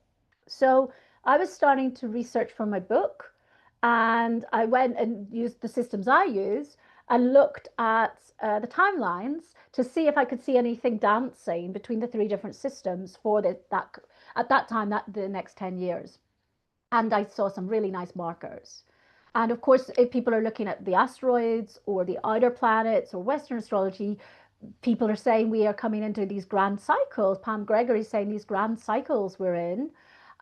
So I was starting to research for my book, and I went and used the systems I use and looked at the timelines to see if I could see anything dancing between the three different systems for that at that time, that the next 10 years. And I saw some really nice markers. And of course, if people are looking at the asteroids or the outer planets or Western astrology, people are saying we are coming into these grand cycles. Pam Gregory's saying these grand cycles we're in.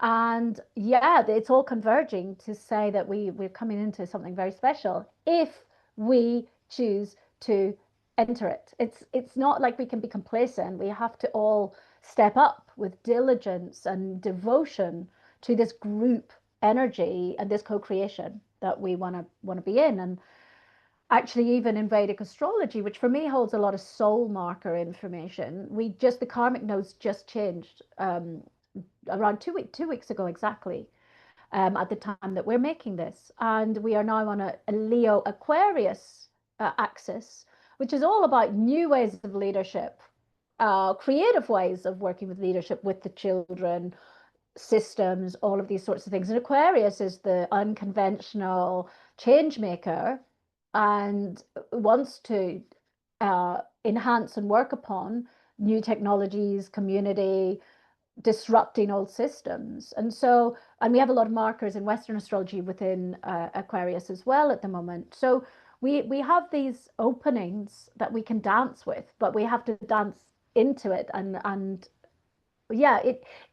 And yeah, it's all converging to say that we're coming into something very special if we choose to enter it. It's not like we can be complacent. We have to all step up with diligence and devotion to this group energy and this co-creation that we want to be in. And actually, even in Vedic astrology, which for me holds a lot of soul marker information, the karmic nodes just changed around 2 weeks ago exactly, at the time that we're making this. And we are now on a Leo Aquarius axis, which is all about new ways of leadership, creative ways of working with leadership with the children, systems, all of these sorts of things. And Aquarius is the unconventional change maker and wants to enhance and work upon new technologies, community, disrupting old systems. And we have a lot of markers in Western astrology within Aquarius as well at the moment. So we have these openings that we can dance with, but we have to dance into it, and yeah,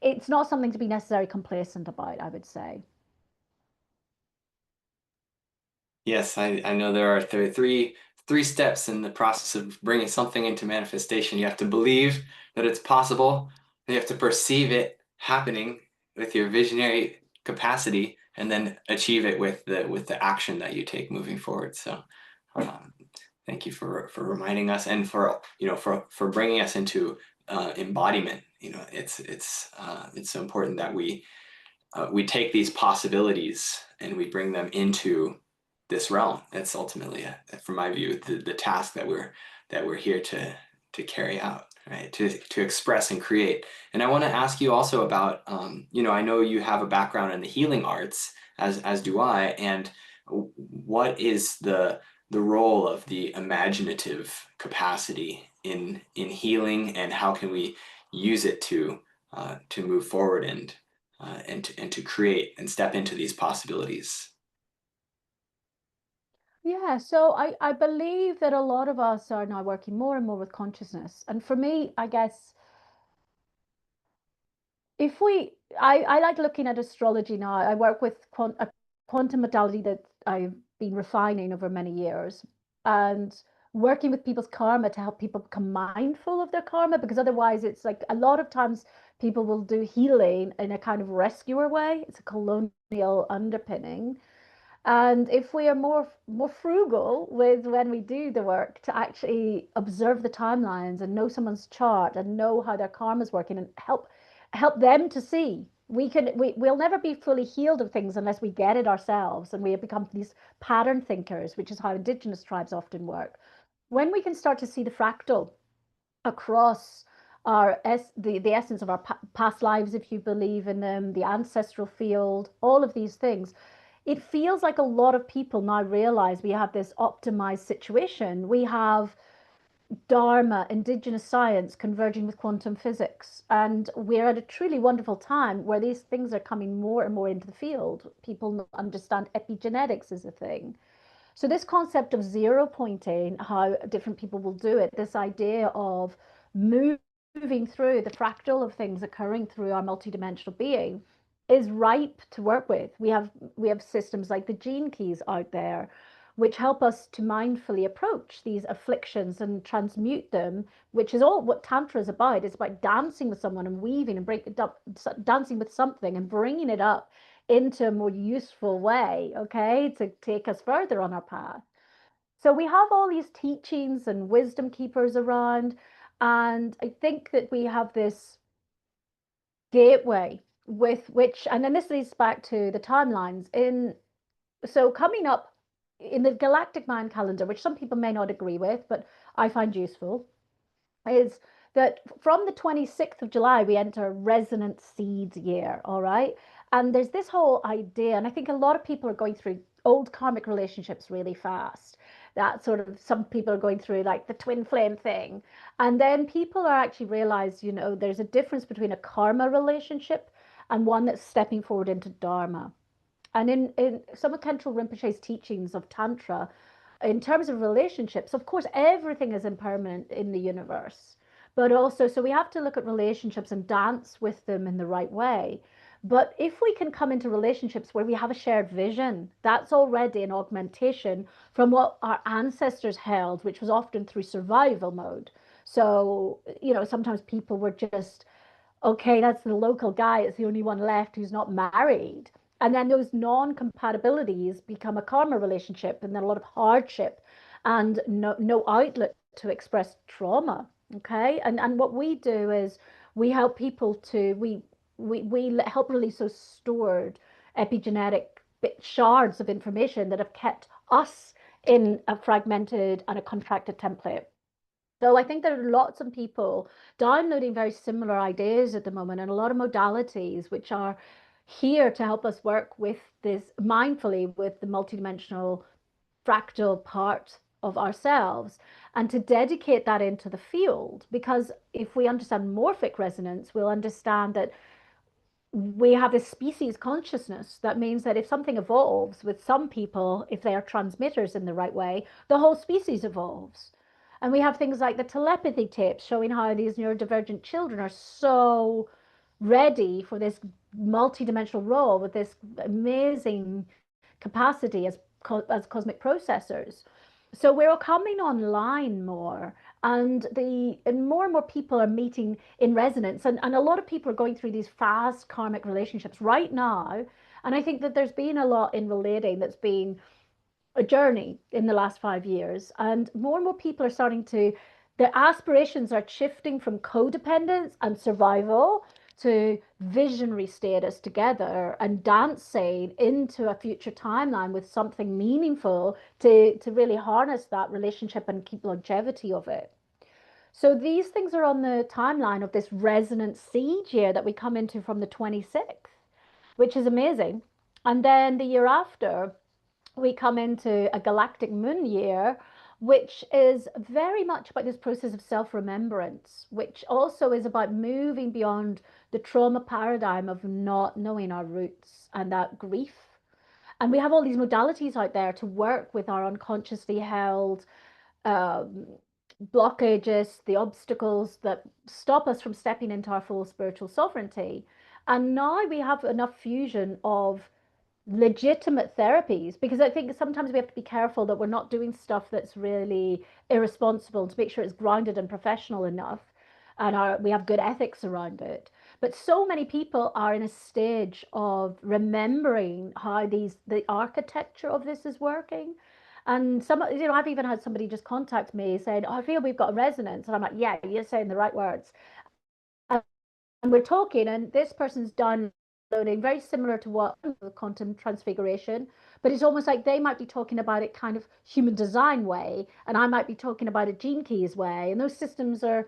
it's not something to be necessarily complacent about, I would say. Yes, I know there are three steps in the process of bringing something into manifestation. You have to believe that it's possible, you have to perceive it happening with your visionary capacity, and then achieve it with the action that you take moving forward. So thank you for reminding us, and for for bringing us into embodiment. It's so important that we take these possibilities and we bring them into this realm. That's ultimately, from my view, the task that we're here to carry out, right? To express and create. And I want to ask you also about, I know you have a background in the healing arts. as do I. And what is the role of the imaginative capacity in healing, and how can we use it to move forward and to create and step into these possibilities? Yeah, so I believe that a lot of us are now working more and more with consciousness. And for me, I guess if we I like looking at astrology now. I work with a quantum modality that I've been refining over many years, and working with people's karma to help people become mindful of their karma, because otherwise it's like a lot of times people will do healing in a kind of rescuer way. It's a colonial underpinning. And if we are more frugal with when we do the work to actually observe the timelines and know someone's chart and know how their karma is working and help them to see, we'll never be fully healed of things unless we get it ourselves and we have become these pattern thinkers, which is how Indigenous tribes often work. When we can start to see the fractal across the essence of our past lives, if you believe in them, the ancestral field, all of these things, it feels like a lot of people now realize we have this optimized situation. We have Dharma, Indigenous science converging with quantum physics. And we're at a truly wonderful time where these things are coming more and more into the field. People understand epigenetics is a thing. So this concept of zero pointing, how different people will do it, this idea of moving through the fractal of things occurring through our multidimensional being is ripe to work with. We have systems like the gene keys out there, which help us to mindfully approach these afflictions and transmute them, which is all what Tantra is about. It's about dancing with someone and weaving and breaking it up, dancing with something and bringing it up into a more useful way, okay, to take us further on our path. So we have all these teachings and wisdom keepers around, and I think that we have this gateway with which, and then this leads back to the timelines in, so coming up in the galactic mind calendar, which some people may not agree with, but I find useful, is that from the 26th of July, we enter resonant seeds year, all right? And there's this whole idea, and I think a lot of people are going through old karmic relationships really fast. That sort of, some people are going through like the twin flame thing. And then people are actually realize, there's a difference between a karma relationship and one that's stepping forward into dharma. And in some of Khandro Rinpoche's teachings of Tantra, in terms of relationships, of course, everything is impermanent in the universe. But also, so we have to look at relationships and dance with them in the right way. But if we can come into relationships where we have a shared vision, that's already an augmentation from what our ancestors held, which was often through survival mode. So, sometimes people were just okay, that's the local guy, it's the only one left who's not married. And then those non-compatibilities become a karma relationship, and then a lot of hardship and no outlet to express trauma. Okay. And what we do is we help people to we help release those stored epigenetic shards of information that have kept us in a fragmented and a contracted template. So I think there are lots of people downloading very similar ideas at the moment, and a lot of modalities which are here to help us work with this mindfully with the multidimensional fractal part of ourselves, and to dedicate that into the field. Because if we understand morphic resonance, we'll understand that we have a species consciousness. That means that if something evolves with some people, if they are transmitters in the right way, the whole species evolves. And we have things like the telepathy tapes showing how these neurodivergent children are so ready for this multidimensional role with this amazing capacity as cosmic processors. So we're all coming online more, and more and more people are meeting in resonance, and a lot of people are going through these fast karmic relationships right now. And I think that there's been a lot in relating that's been a journey in the last 5 years, and more people are starting to, their aspirations are shifting from codependence and survival to visionary status together and dancing into a future timeline with something meaningful to really harness that relationship and keep longevity of it. So these things are on the timeline of this resonant siege year that we come into from the 26th, which is amazing. And then the year after, we come into a galactic moon year, which is very much about this process of self remembrance, which also is about moving beyond the trauma paradigm of not knowing our roots and that grief. And we have all these modalities out there to work with our unconsciously held um, blockages, the obstacles that stop us from stepping into our full spiritual sovereignty. And now we have enough fusion of legitimate therapies, because I think sometimes we have to be careful that we're not doing stuff that's really irresponsible, to make sure it's grounded and professional enough, and we have good ethics around it. But so many people are in a stage of remembering how the architecture of this is working. And I've even had somebody just contact me saying, oh, I feel we've got a resonance. And I'm like, yeah, you're saying the right words. And we're talking, and this person's done learning very similar to what quantum transfiguration, but it's almost like they might be talking about it kind of human design way, and I might be talking about it gene keys way, and those systems are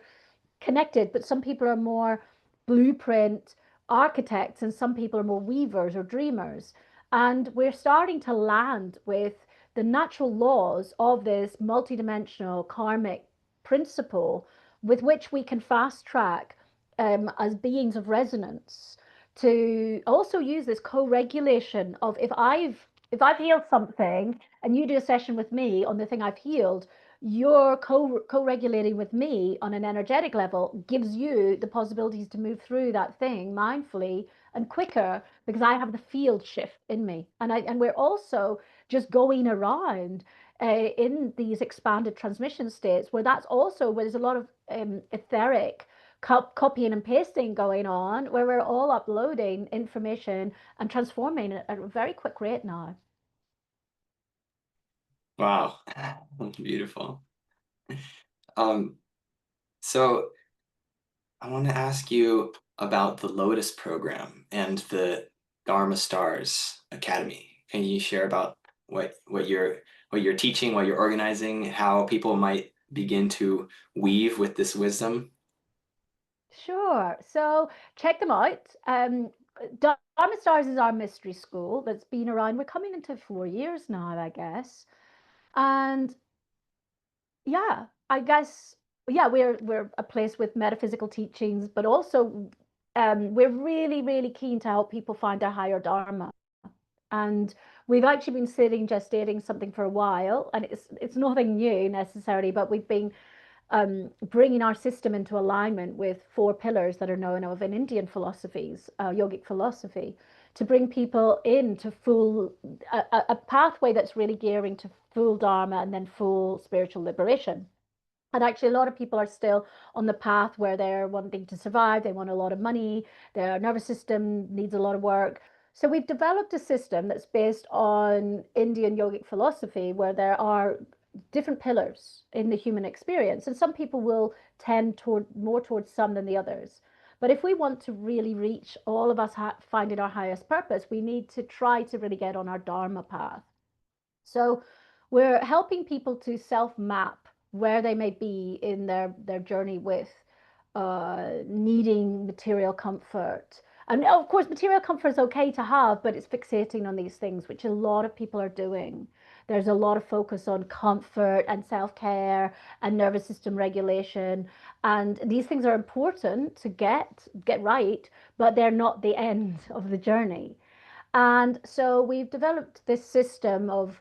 connected, but some people are more blueprint architects and some people are more weavers or dreamers. And we're starting to land with the natural laws of this multidimensional karmic principle with which we can fast track as beings of resonance to also use this co-regulation of if I've healed something and you do a session with me on the thing I've healed, you're co-regulating with me on an energetic level gives you the possibilities to move through that thing mindfully and quicker because I have the field shift in me. And we're also just going around in these expanded transmission states where that's also where there's a lot of etheric copying and pasting going on, where we're all uploading information and transforming it at a very quick rate now. Wow, beautiful. Um, so I want to ask you about the Lotus program and the Dharma Stars Academy. Can you share about what you're teaching, what you're organizing, how people might begin to weave with this wisdom? Sure. So check them out. Dharma Stars is our mystery school that's been around. We're coming into 4 years now, I guess. And yeah, I guess yeah, we're a place with metaphysical teachings, but also we're really, really keen to help people find their higher dharma. And we've actually been sitting gestating something for a while, and it's nothing new necessarily, but we've been bringing our system into alignment with four pillars that are known of in Indian philosophies, yogic philosophy, to bring people into a pathway that's really gearing to full dharma and then full spiritual liberation. And actually, a lot of people are still on the path where they're wanting to survive. They want a lot of money. Their nervous system needs a lot of work. So we've developed a system that's based on Indian yogic philosophy, where there are different pillars in the human experience. And some people will tend toward more towards some than the others. But if we want to really reach all of us finding our highest purpose, we need to try to really get on our Dharma path. So we're helping people to self-map where they may be in their journey with needing material comfort. And of course, material comfort is okay to have, but it's fixating on these things, which a lot of people are doing. There's a lot of focus on comfort and self-care and nervous system regulation. And these things are important to get right, but they're not the end of the journey. And so we've developed this system of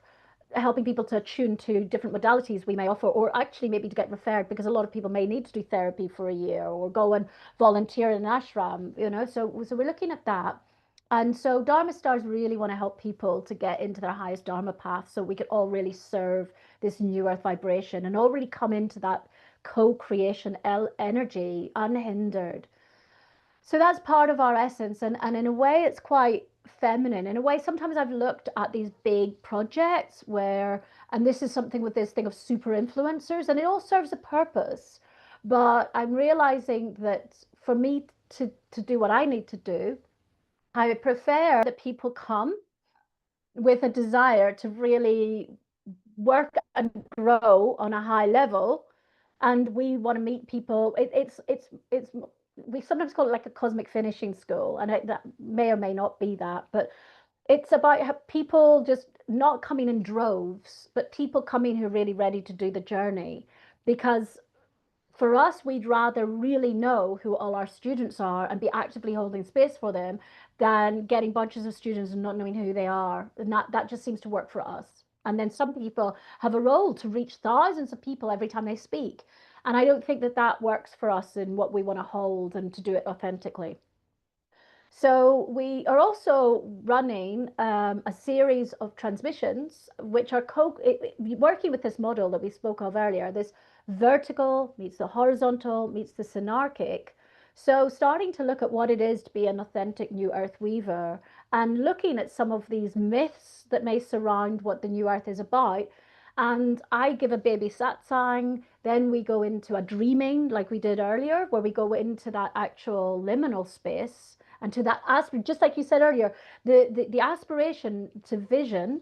helping people to attune to different modalities we may offer, or actually maybe to get referred, because a lot of people may need to do therapy for a year or go and volunteer in an ashram. So we're looking at that. And so Dharma Stars really want to help people to get into their highest Dharma path so we could all really serve this new earth vibration and all really come into that co-creation energy unhindered. So that's part of our essence. And in a way, it's quite feminine. In a way, sometimes I've looked at these big projects where, and this is something with this thing of super influencers, and it all serves a purpose. But I'm realizing that for me to do what I need to do, I prefer that people come with a desire to really work and grow on a high level, and we want to meet people. It's we sometimes call it like a cosmic finishing school, and that may or may not be that, but It's about people just not coming in droves, but people coming who are really ready to do the journey. Because for us, we'd rather really know who all our students are and be actively holding space for them than getting bunches of students and not knowing who they are. And that just seems to work for us. And then some people have a role to reach thousands of people every time they speak. And I don't think that that works for us in what we want to hold and to do it authentically. So we are also running a series of transmissions, which are working with this model that we spoke of earlier, this vertical meets the horizontal meets the synarchic. So starting to look at what it is to be an authentic New Earth weaver and looking at some of these myths that may surround what the New Earth is about. And I give a baby satsang, then we go into a dreaming like we did earlier, where we go into that actual liminal space and to that aspect, just like you said earlier, the aspiration to vision,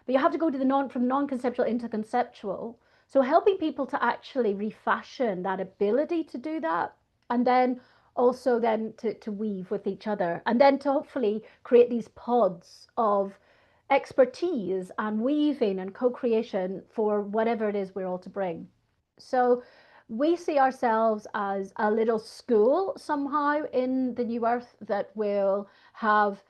but you have to go to the from non-conceptual into conceptual. So helping people to actually refashion that ability to do that, and then also then to weave with each other, and then to hopefully create these pods of expertise and weaving and co-creation for whatever it is we're all to bring. So we see ourselves as a little school somehow in the new earth that will have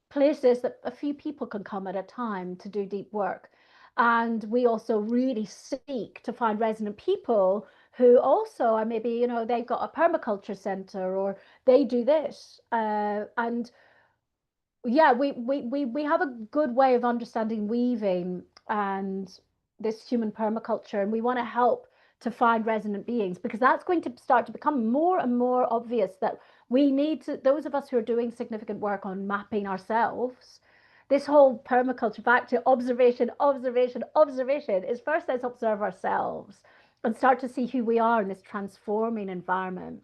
places that a few people can come at a time to do deep work. And we also really seek to find resonant people who also are maybe, they've got a permaculture center or they do this. And yeah, we have a good way of understanding weaving and this human permaculture, and we want to help to find resonant beings because that's going to start to become more and more obvious that we need to, those of us who are doing significant work on mapping ourselves, this whole permaculture back to observation, observation, observation is first let's observe ourselves and start to see who we are in this transforming environment.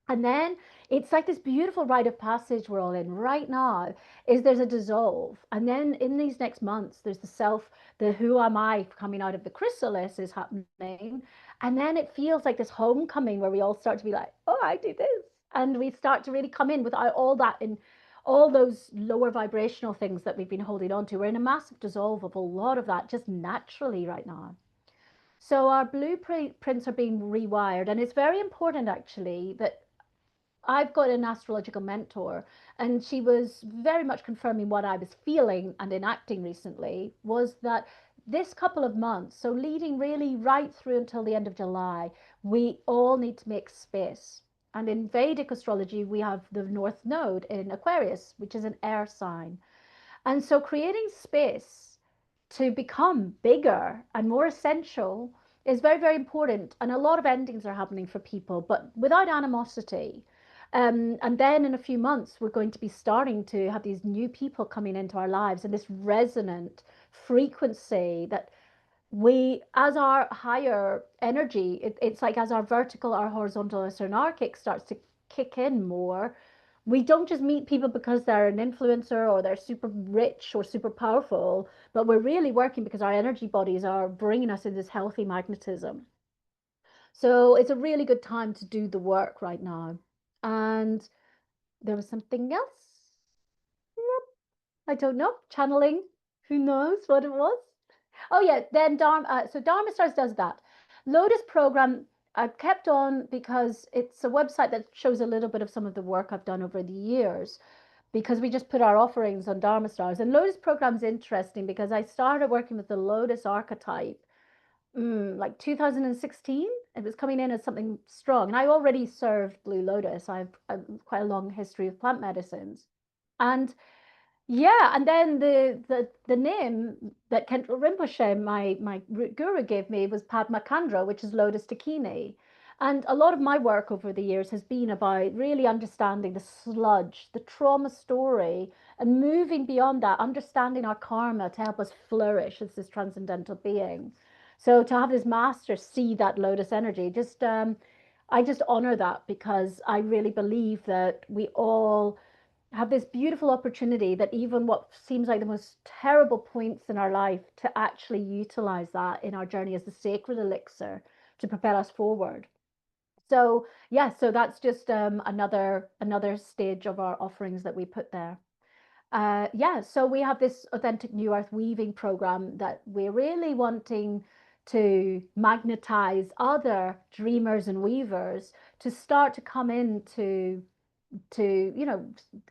And then it's like this beautiful rite of passage we're all in right now is there's a dissolve. And then in these next months, there's the self, the who am I coming out of the chrysalis is happening. And then it feels like this homecoming where we all start to be like, oh, I do this. And we start to really come in without all that in all those lower vibrational things that we've been holding on to. We're in a massive dissolve of a lot of that just naturally right now. So our blueprints are being rewired. And it's very important actually that I've got an astrological mentor, and she was very much confirming what I was feeling and enacting recently was that this couple of months, so leading really right through until the end of July, we all need to make space. And in Vedic astrology, we have the North Node in Aquarius, which is an air sign. And so creating space to become bigger and more essential is very, very important. And a lot of endings are happening for people, but without animosity. And then in a few months, we're going to be starting to have these new people coming into our lives and this resonant frequency that we, as our higher energy, it's like as our vertical, our horizontal, our synarchic starts to kick in more, we don't just meet people because they're an influencer or they're super rich or super powerful, but we're really working because our energy bodies are bringing us in this healthy magnetism. So it's a really good time to do the work right now. And there was something else. I don't know. Channeling. Who knows what it was? Oh yeah, then Dharma. So Dharma Stars does that. Lotus program. I've kept on because it's a website that shows a little bit of some of the work I've done over the years. Because we just put our offerings on Dharma Stars. And Lotus program's interesting because I started working with the Lotus archetype like 2016. It was coming in as something strong. And I already served Blue Lotus. I've quite a long history of plant medicines. And yeah, and then the name that Khandro Rinpoche, my guru, gave me was Padma Khandro, which is Lotus Dakini. And a lot of my work over the years has been about really understanding the sludge, the trauma story, and moving beyond that, understanding our karma to help us flourish as this transcendental being. So to have this master see that lotus energy, just I just honor that because I really believe that we all have this beautiful opportunity that even what seems like the most terrible points in our life to actually utilize that in our journey as the sacred elixir to propel us forward. So yeah, so that's just another stage of our offerings that we put there. Yeah, so we have this authentic new earth weaving program that we're really wanting to magnetize other dreamers and weavers to start to come into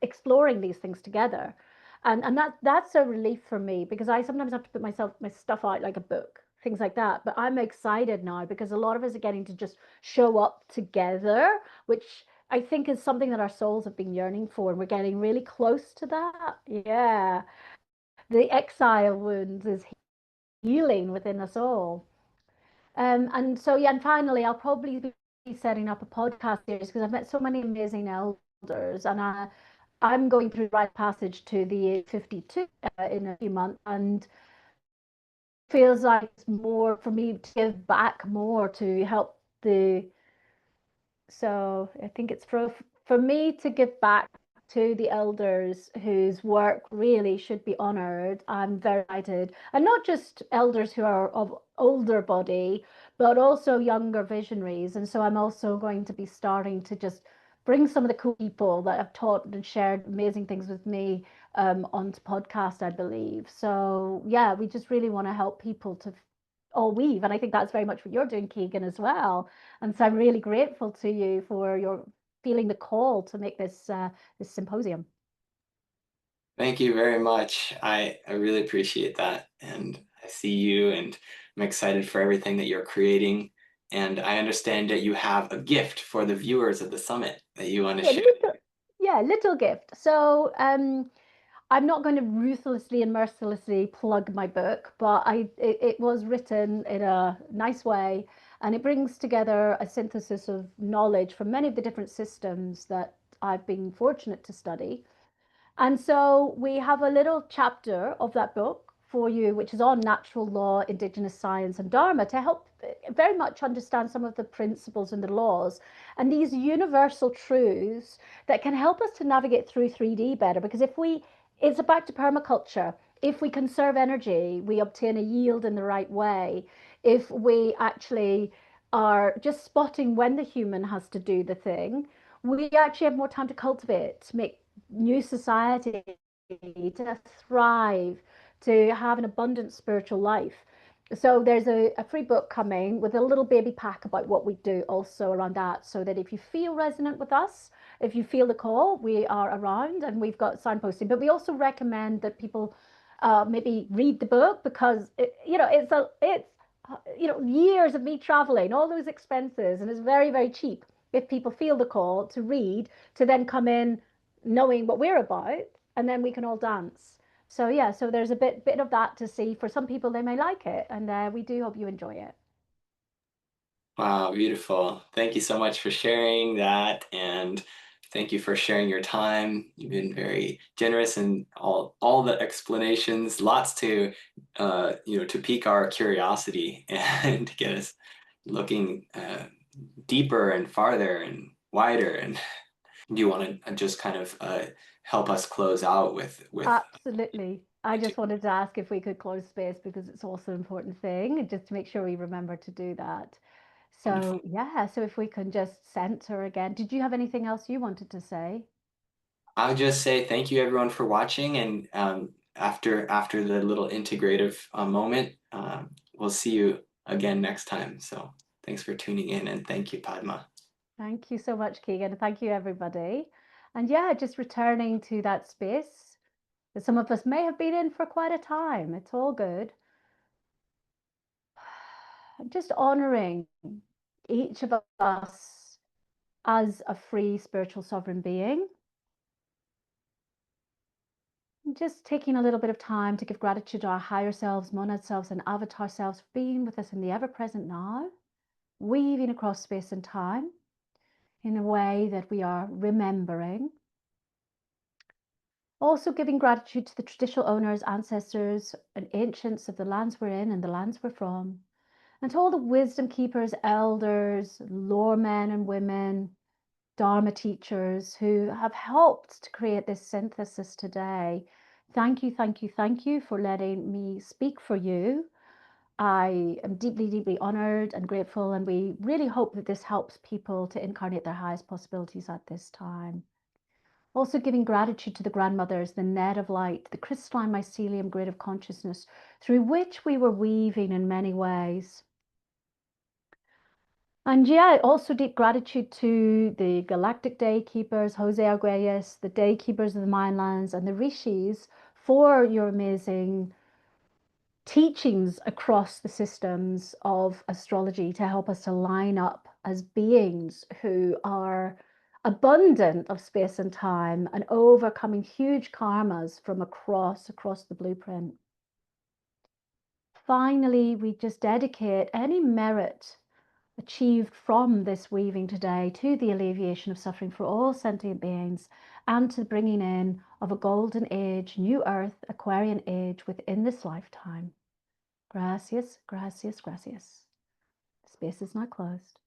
exploring these things together. And that's a relief for me because I sometimes have to put my stuff out like a book, things like that. But I'm excited now because a lot of us are getting to just show up together, which I think is something that our souls have been yearning for, and we're getting really close to that. Yeah. The exile wounds is healing within us all. And so, yeah, and finally, I'll probably be setting up a podcast series because I've met so many amazing elders, and I'm going through rite passage to the 52 in a few months, and feels like it's more for me to give back more to help the so I think it's for me to give back to the elders whose work really should be honored. I'm very excited. And not just elders who are of older body, but also younger visionaries. And so I'm also going to be starting to just bring some of the cool people that have taught and shared amazing things with me onto podcast, I believe. So yeah, we just really want to help people to all weave. And I think that's very much what you're doing, Keegan, as well. And so I'm really grateful to you for your feeling the call to make this symposium. Thank you very much. I really appreciate that. And I see you and I'm excited for everything that you're creating. And I understand that you have a gift for the viewers of the summit that you want to Yeah, share. little, yeah, little gift. So I'm not going to ruthlessly and mercilessly plug my book, but it was written in a nice way, and it brings together a synthesis of knowledge from many of the different systems that I've been fortunate to study. And so we have a little chapter of that book for you, which is on natural law, Indigenous science, and Dharma to help very much understand some of the principles and the laws and these universal truths that can help us to navigate through 3D better. Because it's back to permaculture. If we conserve energy, we obtain a yield in the right way. If we actually are just spotting when the human has to do the thing, we actually have more time to cultivate, to make new society, to thrive, to have an abundant spiritual life. So there's a free book coming with a little baby pack about what we do also around that, so that if you feel resonant with us, if you feel the call, we are around and we've got signposting. But we also recommend that people maybe read the book because it's years of me traveling, all those expenses, and it's very, very cheap if people feel the call to read, to then come in knowing what we're about, and then we can all dance. So yeah, so there's a bit of that to see. For some people, they may like it, and we do hope you enjoy it. Wow, beautiful. Thank you so much for sharing that. And thank you for sharing your time. You've been very generous in all the explanations, lots to to pique our curiosity and to get us looking deeper and farther and wider. And do you want to just kind of help us close out with Absolutely. I just wanted to ask if we could close space because it's also an important thing, and just to make sure we remember to do that. wonderful. So yeah, so if we can just center again. Did you have anything else you wanted to say? I'll just say thank you everyone for watching, and after the little integrative moment, we'll see you again next time. So thanks for tuning in, and thank you, Padma. Thank you so much, Keegan. Thank you, everybody. And yeah, just returning to that space that some of us may have been in for quite a time. It's all good. Just honoring each of us as a free spiritual sovereign being. Just taking a little bit of time to give gratitude to our higher selves, monad selves, and avatar selves for being with us in the ever present now, weaving across space and time in a way that we are remembering. Also giving gratitude to the traditional owners, ancestors, and ancients of the lands we're in and the lands we're from, and to all the wisdom keepers, elders, lore men and women, Dharma teachers who have helped to create this synthesis today. Thank you, thank you, thank you for letting me speak for you. I am deeply, deeply honored and grateful, and we really hope that this helps people to incarnate their highest possibilities at this time. Also giving gratitude to the grandmothers, the net of light, the crystalline mycelium grid of consciousness through which we were weaving in many ways. And yeah, also deep gratitude to the galactic day keepers, Jose Arguelles, the day keepers of the Mindlands, and the rishis for your amazing teachings across the systems of astrology to help us to line up as beings who are abundant of space and time and overcoming huge karmas from across the blueprint. Finally, we just dedicate any merit achieved from this weaving today to the alleviation of suffering for all sentient beings and to the bringing in of a golden age, new earth, Aquarian age within this lifetime. Gracias, gracias, gracias. The space is now closed.